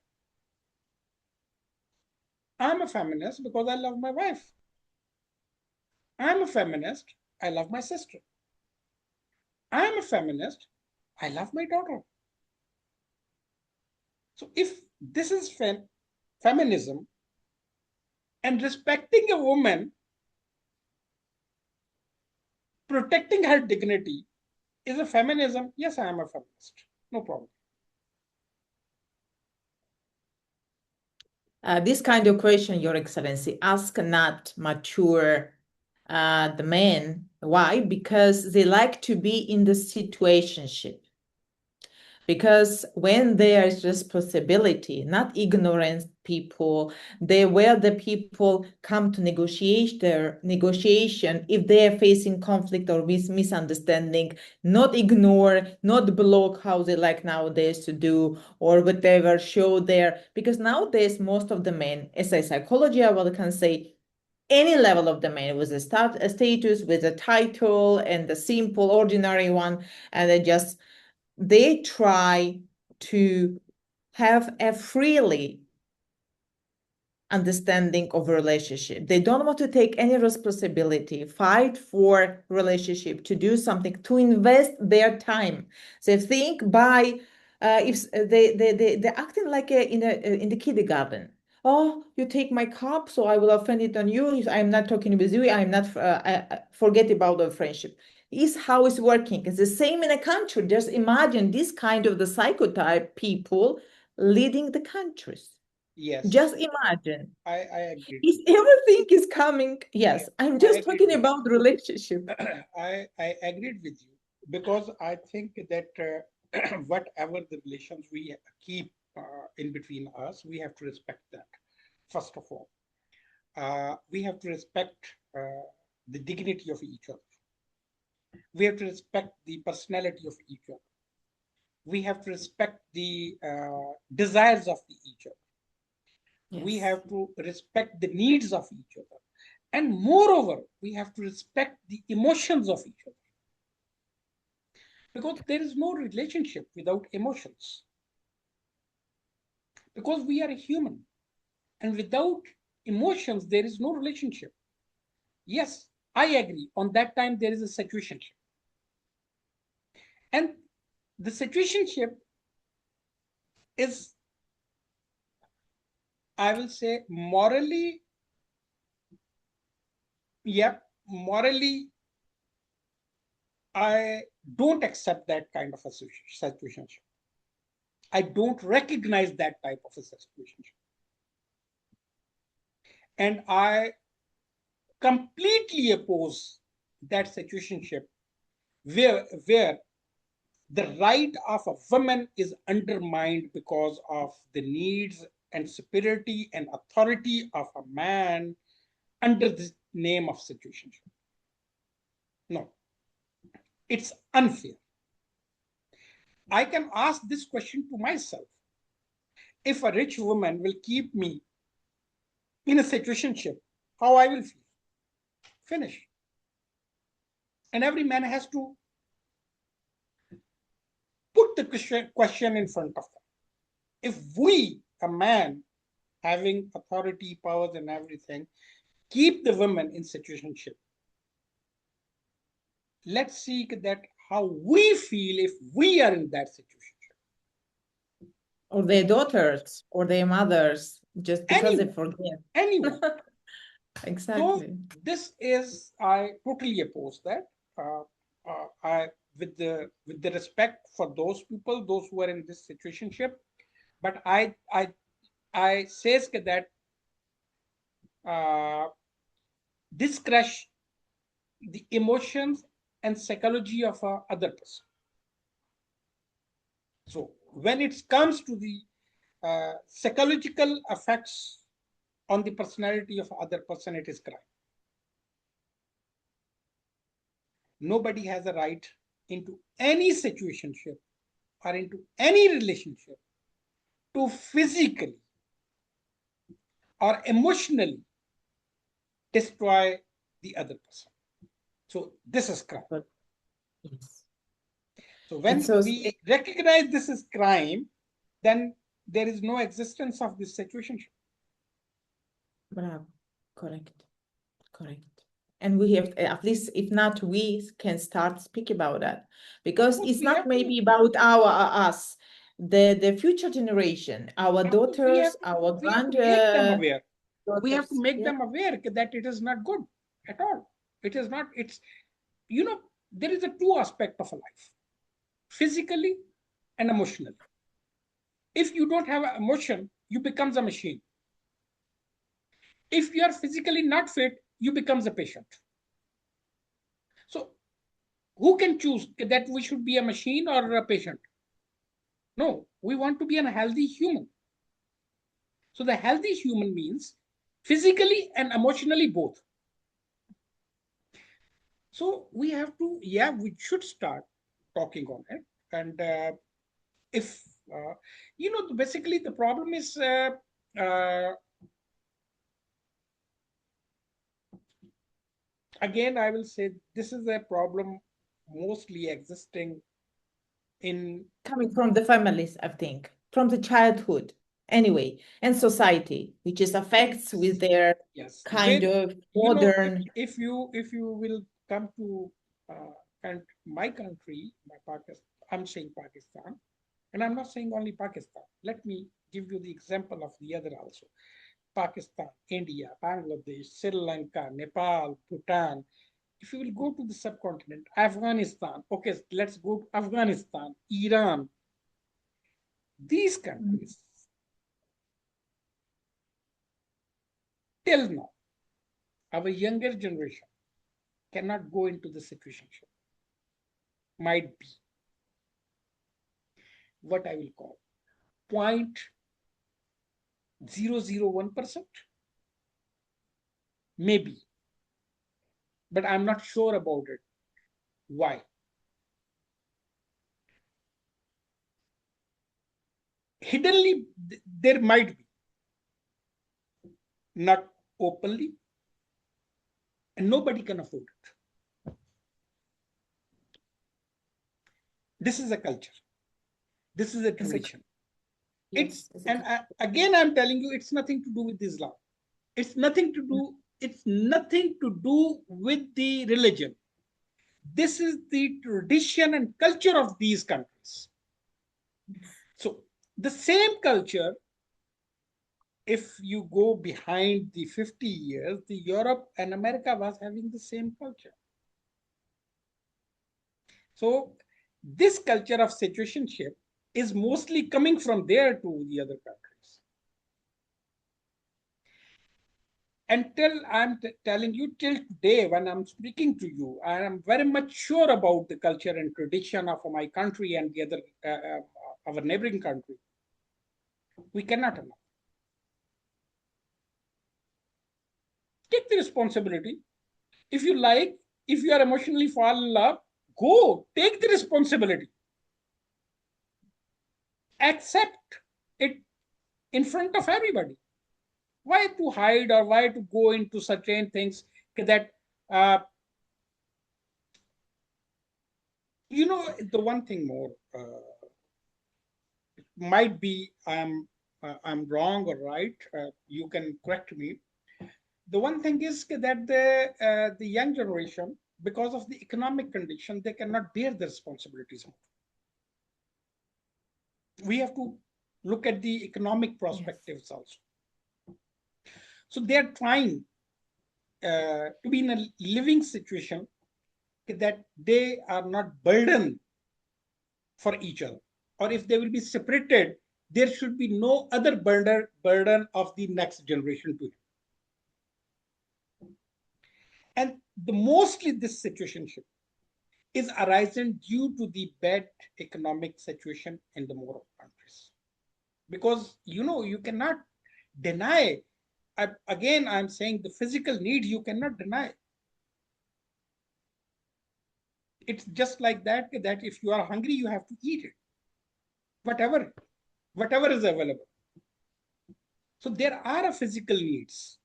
I'm a feminist because I love my wife. I'm a feminist. I love my sister. I'm a feminist. I love my daughter. So if this is feminism and respecting a woman, protecting her dignity is a feminism, yes, I am a feminist. No problem. This kind of question, Your Excellency, ask not mature the men. Why? Because they like to be in the situationship. Because when there is responsibility, not ignorant people, they where the people come to negotiate their negotiation if they are facing conflict or misunderstanding, not ignore, not block how they like nowadays to do or whatever, show there. Because nowadays most of the men, as a psychology, I will can say any level of the man with a status, with a title, and the simple, ordinary one, and they try to have a freely understanding of a relationship. They don't want to take any responsibility, fight for relationship, to do something, to invest their time. They think by if they're acting like in the kindergarten. Oh, you take my cup, so I will offend it on you. If I'm not talking with you, I'm not forget about the friendship. Is how it's working. It's the same in a country. Just imagine this kind of the psychotype people leading the countries. Yes, Just imagine. I agreed If with everything is coming, you. yes, I'm I just agreed talking with about relationship. you. I agreed with you. because I think that whatever the relations we keep in between us, we have to respect that. First of all, we have to respect the dignity of each other. We have to respect the personality of each other. We have to respect the desires of each other. We Yes. have to respect the needs of each other. And moreover, we have to respect the emotions of each other. Because there is no relationship without emotions. Because we are a human. And without emotions, there is no relationship. Yes, I agree. On that time, there is a situationship. And the situationship is, I will say, morally, yeah, morally, I don't accept that kind of a situationship. I don't recognize that type of a situationship. And I completely oppose that situationship where the right of a woman is undermined because of the needs and superiority and authority of a man under the name of situationship. No, it's unfair. I can ask this question to myself. If a rich woman will keep me in a situationship, how I will feel? Finish. And every man has to put the question in front of them. If we, a man, having authority, powers, and everything, keep the women in situationship, let's see that how we feel if we are in that situation. Or their daughters or their mothers, just because they Anyone, forget. anyone. So Exactly. this is, I totally oppose that. I with the respect for those people, those who are in this situationship, but I says that uh, this crush the emotions and psychology of a other person. So when it comes to the psychological effects on the personality of other person, it is crime. Nobody has a right into any situationship or into any relationship to physically or emotionally destroy the other person. So this is crime. But yes. So And when so, we recognize this is crime, then there is no existence of this situation. bravo. Correct. Correct. And we have, at least if not, we can start speak about that, Of because course, it's we not have to. maybe about our us, the future generation, our Of course, we have daughters, to. our We have to make them aware. We have to daughters. make Yeah. them aware that it is not good at all. It is not. It's there is a two aspect of a life: physically and emotionally. If you don't have an emotion, you becomes a machine. If you are physically not fit, you becomes a patient. So who can choose that we should be a machine or a patient? No, we want to be a healthy human. So the healthy human means physically and emotionally both. So we have to, yeah, we should start talking on it. And if, basically the problem is, uh, again, I will say this is a problem mostly existing in, Coming from the families, I think, from the childhood, anyway, and society, which is affects with yes, their yes, kind of modern. if you will come to my country, my Pakistan, I'm saying Pakistan, and I'm not saying only Pakistan. Let me give you the example of the other also. Pakistan, India, Bangladesh, Sri Lanka, Nepal, Bhutan. If you will go to the subcontinent, Afghanistan, okay, let's go to Afghanistan, Iran, these Mm. countries, till now, our younger generation cannot go into the situation. might be what I will call 0.001%, maybe, but I'm not sure about it. Why? Hiddenly, there might be, not openly, and nobody can afford it. This is a culture. This is a It's a, tradition. yes, it's a, And again, I'm telling you, it's nothing to do with Islam. It's nothing to do. It's nothing to do with the religion. This is the tradition and culture of these countries. So the same culture, if you go behind the 50 years, the Europe and America was having the same culture. So this culture of situationship is mostly coming from there to the other countries. Until I'm telling you, till today, when I'm speaking to you, I am very much sure about the culture and tradition of my country and the other, our neighboring country. We cannot allow. Take the responsibility. If you like, if you are emotionally fall in love, go take the responsibility. Accept it in front of everybody. Why to hide or why to go into certain things that uh, the one thing more might be I'm wrong or right. You can correct me. The one thing is that the young generation, because of the economic condition, they cannot bear the responsibilities more. We have to look at the economic yes. perspectives also. So they are trying to be in a living situation that they are not burdened for each other. Or if they will be separated, there should be no other burden of the next generation to it. And the mostly this situation is arising due to the bad economic situation in the more countries. Because you cannot deny. Again, I'm saying the physical need you cannot deny. It's just like that if you are hungry, you have to eat it, whatever whatever is available. So there are physical needs,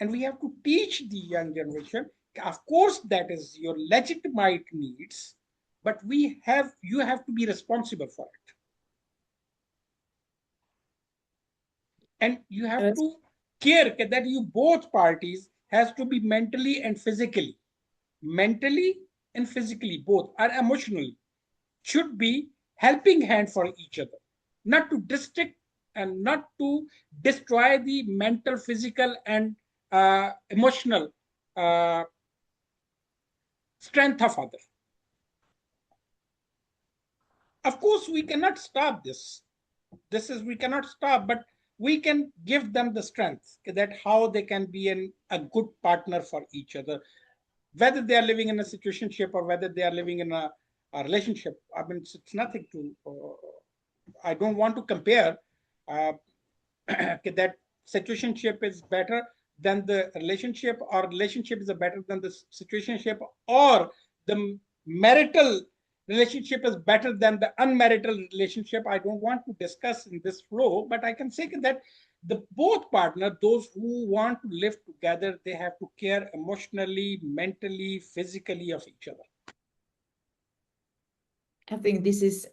and we have to teach the young generation. Of course, that is your legitimate needs, but you have to be responsible for it, and you have Yes. to care that you both parties has to be mentally and physically both, are emotionally, should be helping hand for each other, not to district and not to destroy the mental, physical, and emotional uh, strength of others. Of course, we cannot stop this. We cannot stop, but we can give them the strength that how they can be a good partner for each other, whether they are living in a situationship or whether they are living in a relationship. I mean, it's nothing to. I don't want to compare uh, that situationship is better than the relationship, or relationship is better than the situationship, or the marital relationship is better than the unmarital relationship. I don't want to discuss in this flow, but I can say that the both partner, those who want to live together, they have to care emotionally, mentally, physically of each other. I think this is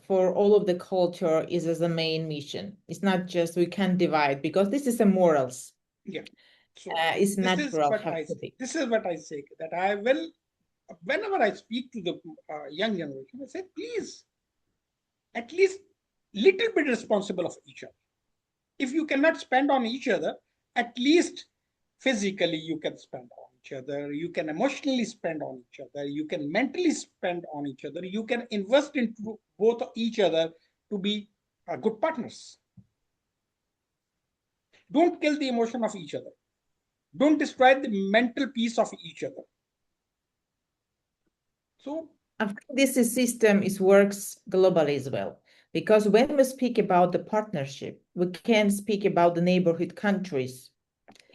for all of the culture is as a main mission. It's not just we can divide because this is a morals. Yeah. So It's this is natural what have I to say. be. This is what I say, that I will, whenever I speak to the young generation, I say, please, at least little bit responsible of each other. If you cannot spend on each other, at least physically you can spend on each other. You can emotionally spend on each other. You can mentally spend on each other. You can invest into both each other to be good partners. Don't kill the emotion of each other. Don't destroy the mental peace of each other. So I think this system works globally as well, because when we speak about the partnership, we can speak about the neighborhood countries.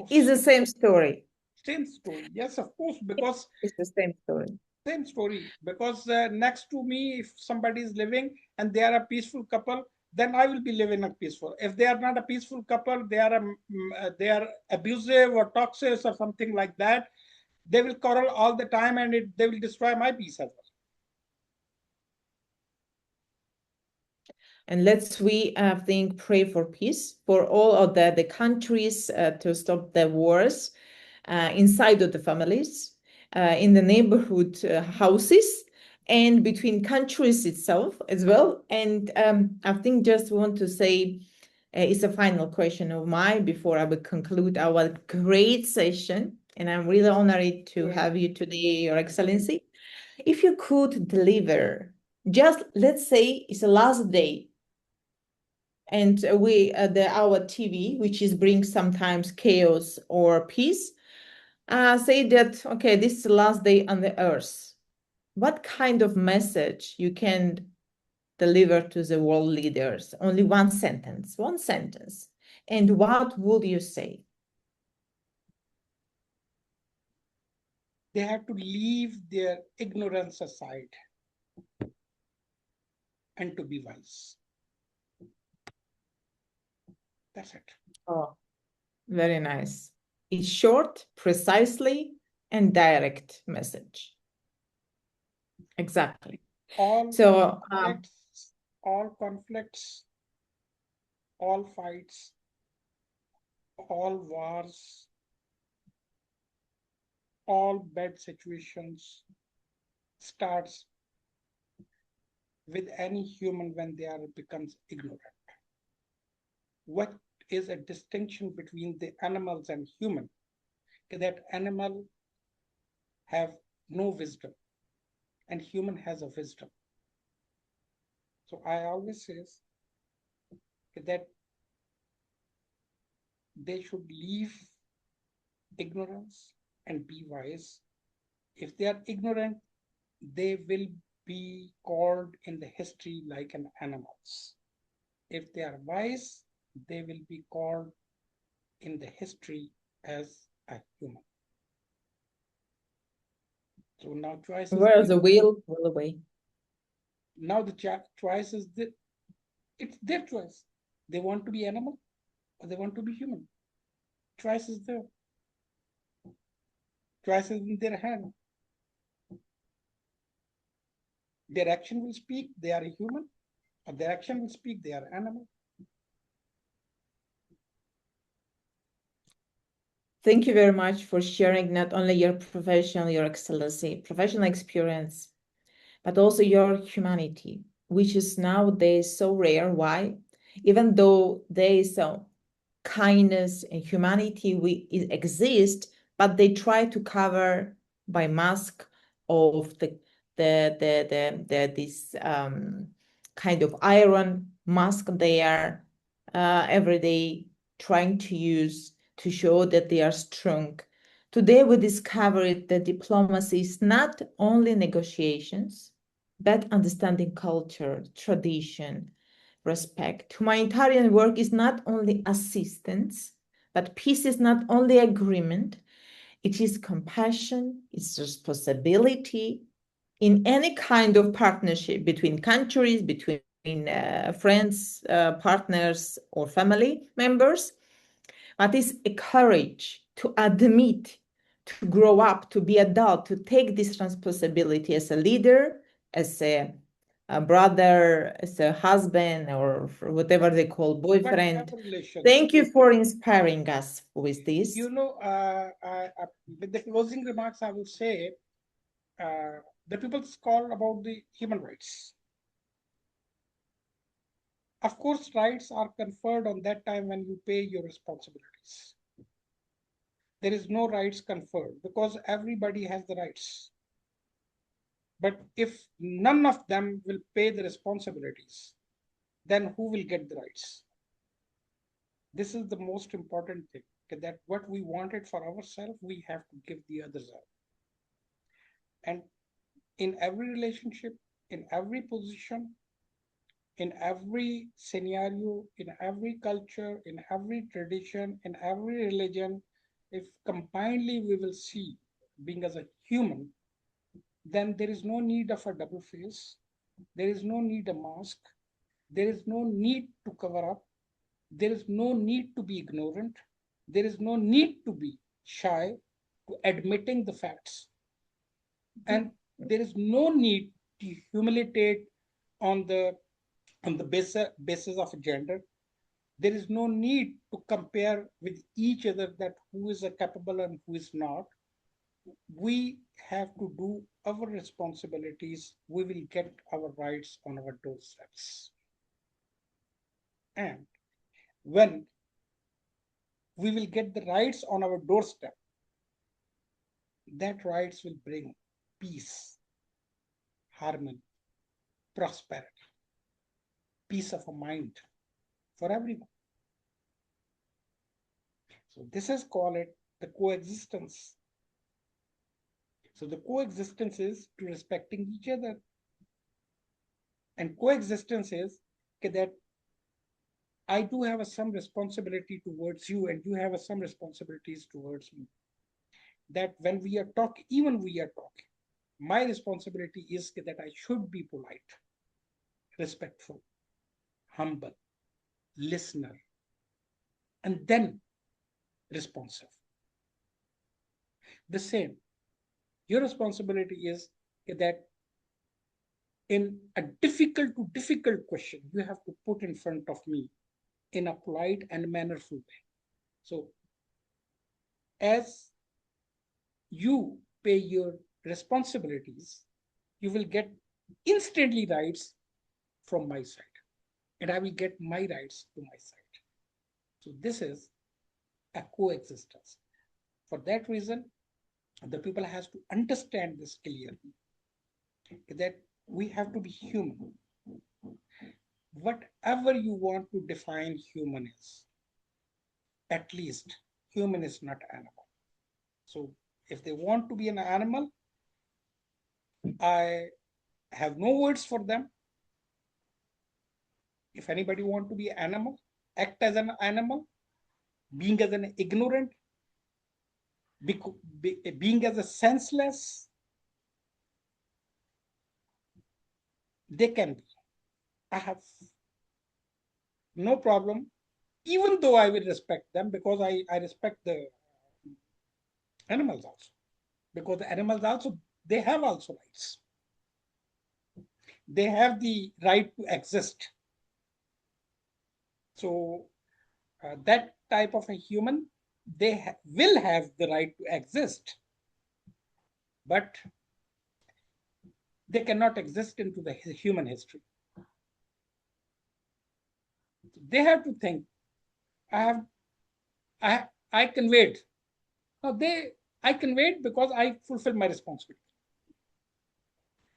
It's the same story. Same story. Yes, of course, because It's the same story. same story. Because next to me, if somebody is living and they are a peaceful couple, then I will be living a peaceful. If they are not a peaceful couple, they are abusive or toxic or something like that. They will quarrel all the time, and they will destroy my peace as well. And we think pray for peace for all of the countries to stop the wars inside of the families, in the neighborhood houses, and between countries itself as well. And I think just want to say it's a final question of mine before I will conclude our great session. And I'm really honored to have you today, Your Excellency. If you could deliver, just let's say it's the last day, and we our TV, which is brings sometimes chaos or peace, say that okay, this is the last day on the earth. What kind of message you can deliver to the world leaders? Only one sentence, one sentence. And what would you say? They have to leave their ignorance aside and to be wise. That's it. Oh, very nice. It's short, precisely, and direct message. Exactly. All So, conflicts, all conflicts, all fights, all wars, all bad situations starts with any human when they are becomes ignorant. What is a distinction between the animals and human? That animal have no wisdom and human has a wisdom. So I always say that they should leave ignorance and be wise. If they are ignorant, they will be called in the history like an animals. If they are wise, they will be called in the history as a human. So now choice is where's there. the will away. Now the choice is the, it's their choice. They want to be animal or they want to be human. Choice is there. Choice is in their hand. Their action will speak, they are a human, or their action will speak, they are animal. Thank you very much for sharing not only your your excellency, professional experience, but also your humanity, which is nowadays so rare. Why? Even though there is so kindness and humanity exist, but they try to cover by mask of this kind of iron mask they are every day trying to use to show that they are strong. Today we discovered that diplomacy is not only negotiations, but understanding culture, tradition, respect. Humanitarian work is not only assistance, but peace is not only agreement, it is compassion, it's responsibility in any kind of partnership between countries, between friends, partners, or family members. But it's a courage to admit, to grow up, to be adult, to take this responsibility as a leader, as a brother, as a husband, or whatever they call boyfriend. Whatever relations. Thank you for inspiring us with this. You know, with the closing remarks, I will say the people call about the human rights. Of course, rights are conferred on that time when you pay your responsibilities. There is no rights conferred because everybody has the rights. But if none of them will pay the responsibilities, then who will get the rights? This is the most important thing, that what we wanted for ourselves, we have to give the others up. And in every relationship, in every position, in every scenario, in every culture, in every tradition, in every religion, if combinedly we will see being as a human, then there is no need of a double face. There is no need a mask. There is no need to cover up. There is no need to be ignorant. There is no need to be shy to admitting the facts. And there is no need to humiliate on the on the basis of gender. There is no need to compare with each other that who is capable and who is not. We have to do our responsibilities. We will get our rights on our doorsteps. And when we will get the rights on our doorstep, that rights will bring peace, harmony, prosperity, peace of mind for everyone. So this is called it the coexistence. So the coexistence is to respecting each other. And coexistence is that I do have some responsibility towards you and you have some responsibilities towards me. That when we are talking, even we are talking, my responsibility is that I should be polite, respectful, humble, listener, and then responsive. The same, your responsibility is that in a difficult to difficult question, you have to put in front of me in a polite and mannerful way. So as you pay your responsibilities, you will get instantly rights from my side, and I will get my rights to my side. So this is a coexistence. For that reason, the people has to understand this clearly, that we have to be human. Whatever you want to define human is, at least human is not animal. So if they want to be an animal, I have no words for them. If anybody want to be an animal, act as an animal, being as an ignorant, being as a senseless, they can be. I have no problem, even though I will respect them because I respect the animals also. Because the animals also, they have also rights. They have the right to exist. So that type of a human, they will have the right to exist, but they cannot exist into the human history. They have to think. I have, I conveyed. No, I conveyed because I fulfill my responsibility.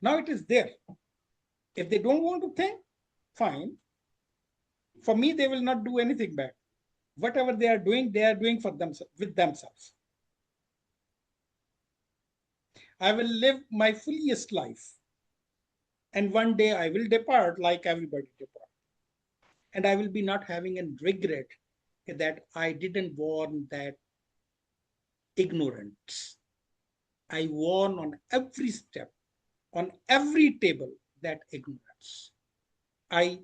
Now it is there. If they don't want to think, fine. For me, they will not do anything bad. Whatever they are doing for themselves with themselves. I will live my fullest life, and one day I will depart like everybody depart, and I will be not having a regret that I didn't warn that ignorance. I warn on every step, on every table that ignorance. I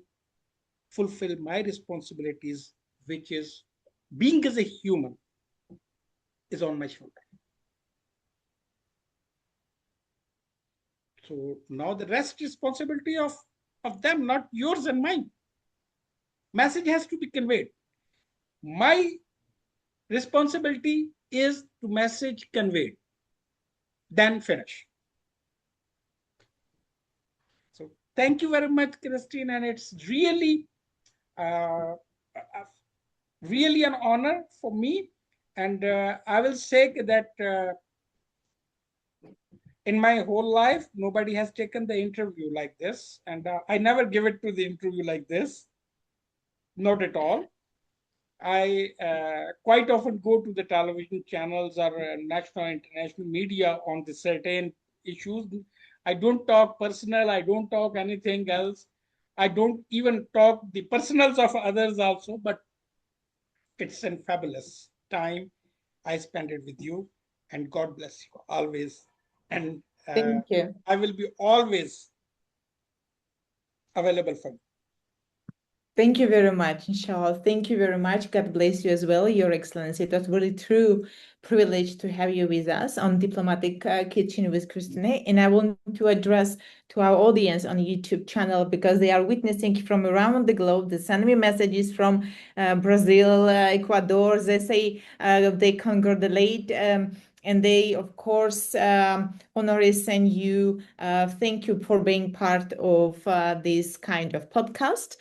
fulfill my responsibilities, which is being as a human is on my shoulder. So now the rest responsibility of them, not yours and mine. Message has to be conveyed. My responsibility is to message conveyed, then finish. So thank you very much, Christine, and it's uh, really an honor for me. And I will say that in my whole life, nobody has taken the interview like this, and I never give it to the interview like this, not at all. I quite often go to the television channels or national international media on the certain issues. I don't talk personal. I don't talk anything else. I don't even talk the personals of others also, but it's a fabulous time I spend it with you, and God bless you always. And Thank you. I will be always available for you. Thank you very much, inshallah. Thank you very much. God bless you as well, Your Excellency. It was really true privilege to have you with us on Diplomatic Kitchen with Christine. And I want to address to our audience on YouTube channel because they are witnessing from around the globe. They send me messages from Brazil, Ecuador. They say they congratulate. And they, of course, honor send you. Thank you for being part of this kind of podcast.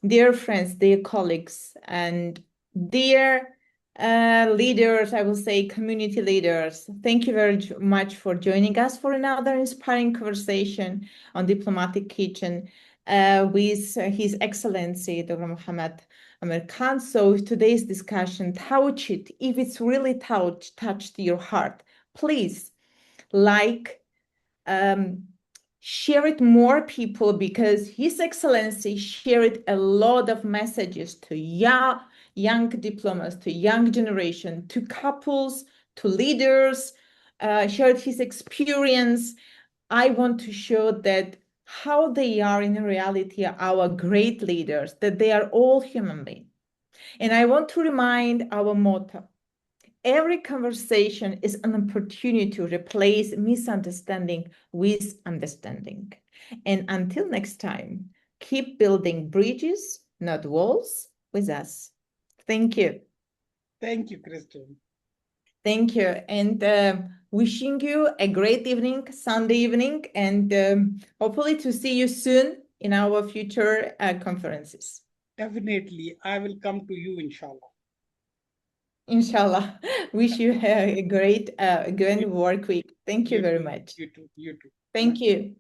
Dear friends, dear colleagues, and dear leaders, I will say community leaders, thank you very much for joining us for another inspiring conversation on Diplomatic Kitchen with His Excellency Dr. Mohammed Amir Khan. So today's discussion, touch it. If it's really touched your heart, please like, um, share it more people because His Excellency shared a lot of messages to young diplomats, to young generation, to couples, to leaders, shared his experience. I want to show that how they are in reality our great leaders, that they are all human beings. And I want to remind our motto, every conversation is an opportunity to replace misunderstanding with understanding. And until next time, keep building bridges, not walls, with us. Thank you. Thank you, Christian. Thank you. And wishing you a great evening, Sunday evening, and hopefully to see you soon in our future conferences. Definitely, I will come to you, inshallah. Inshallah. Wish you a great You, good work week. Thank you you very too, much. you too, you too. Thank you.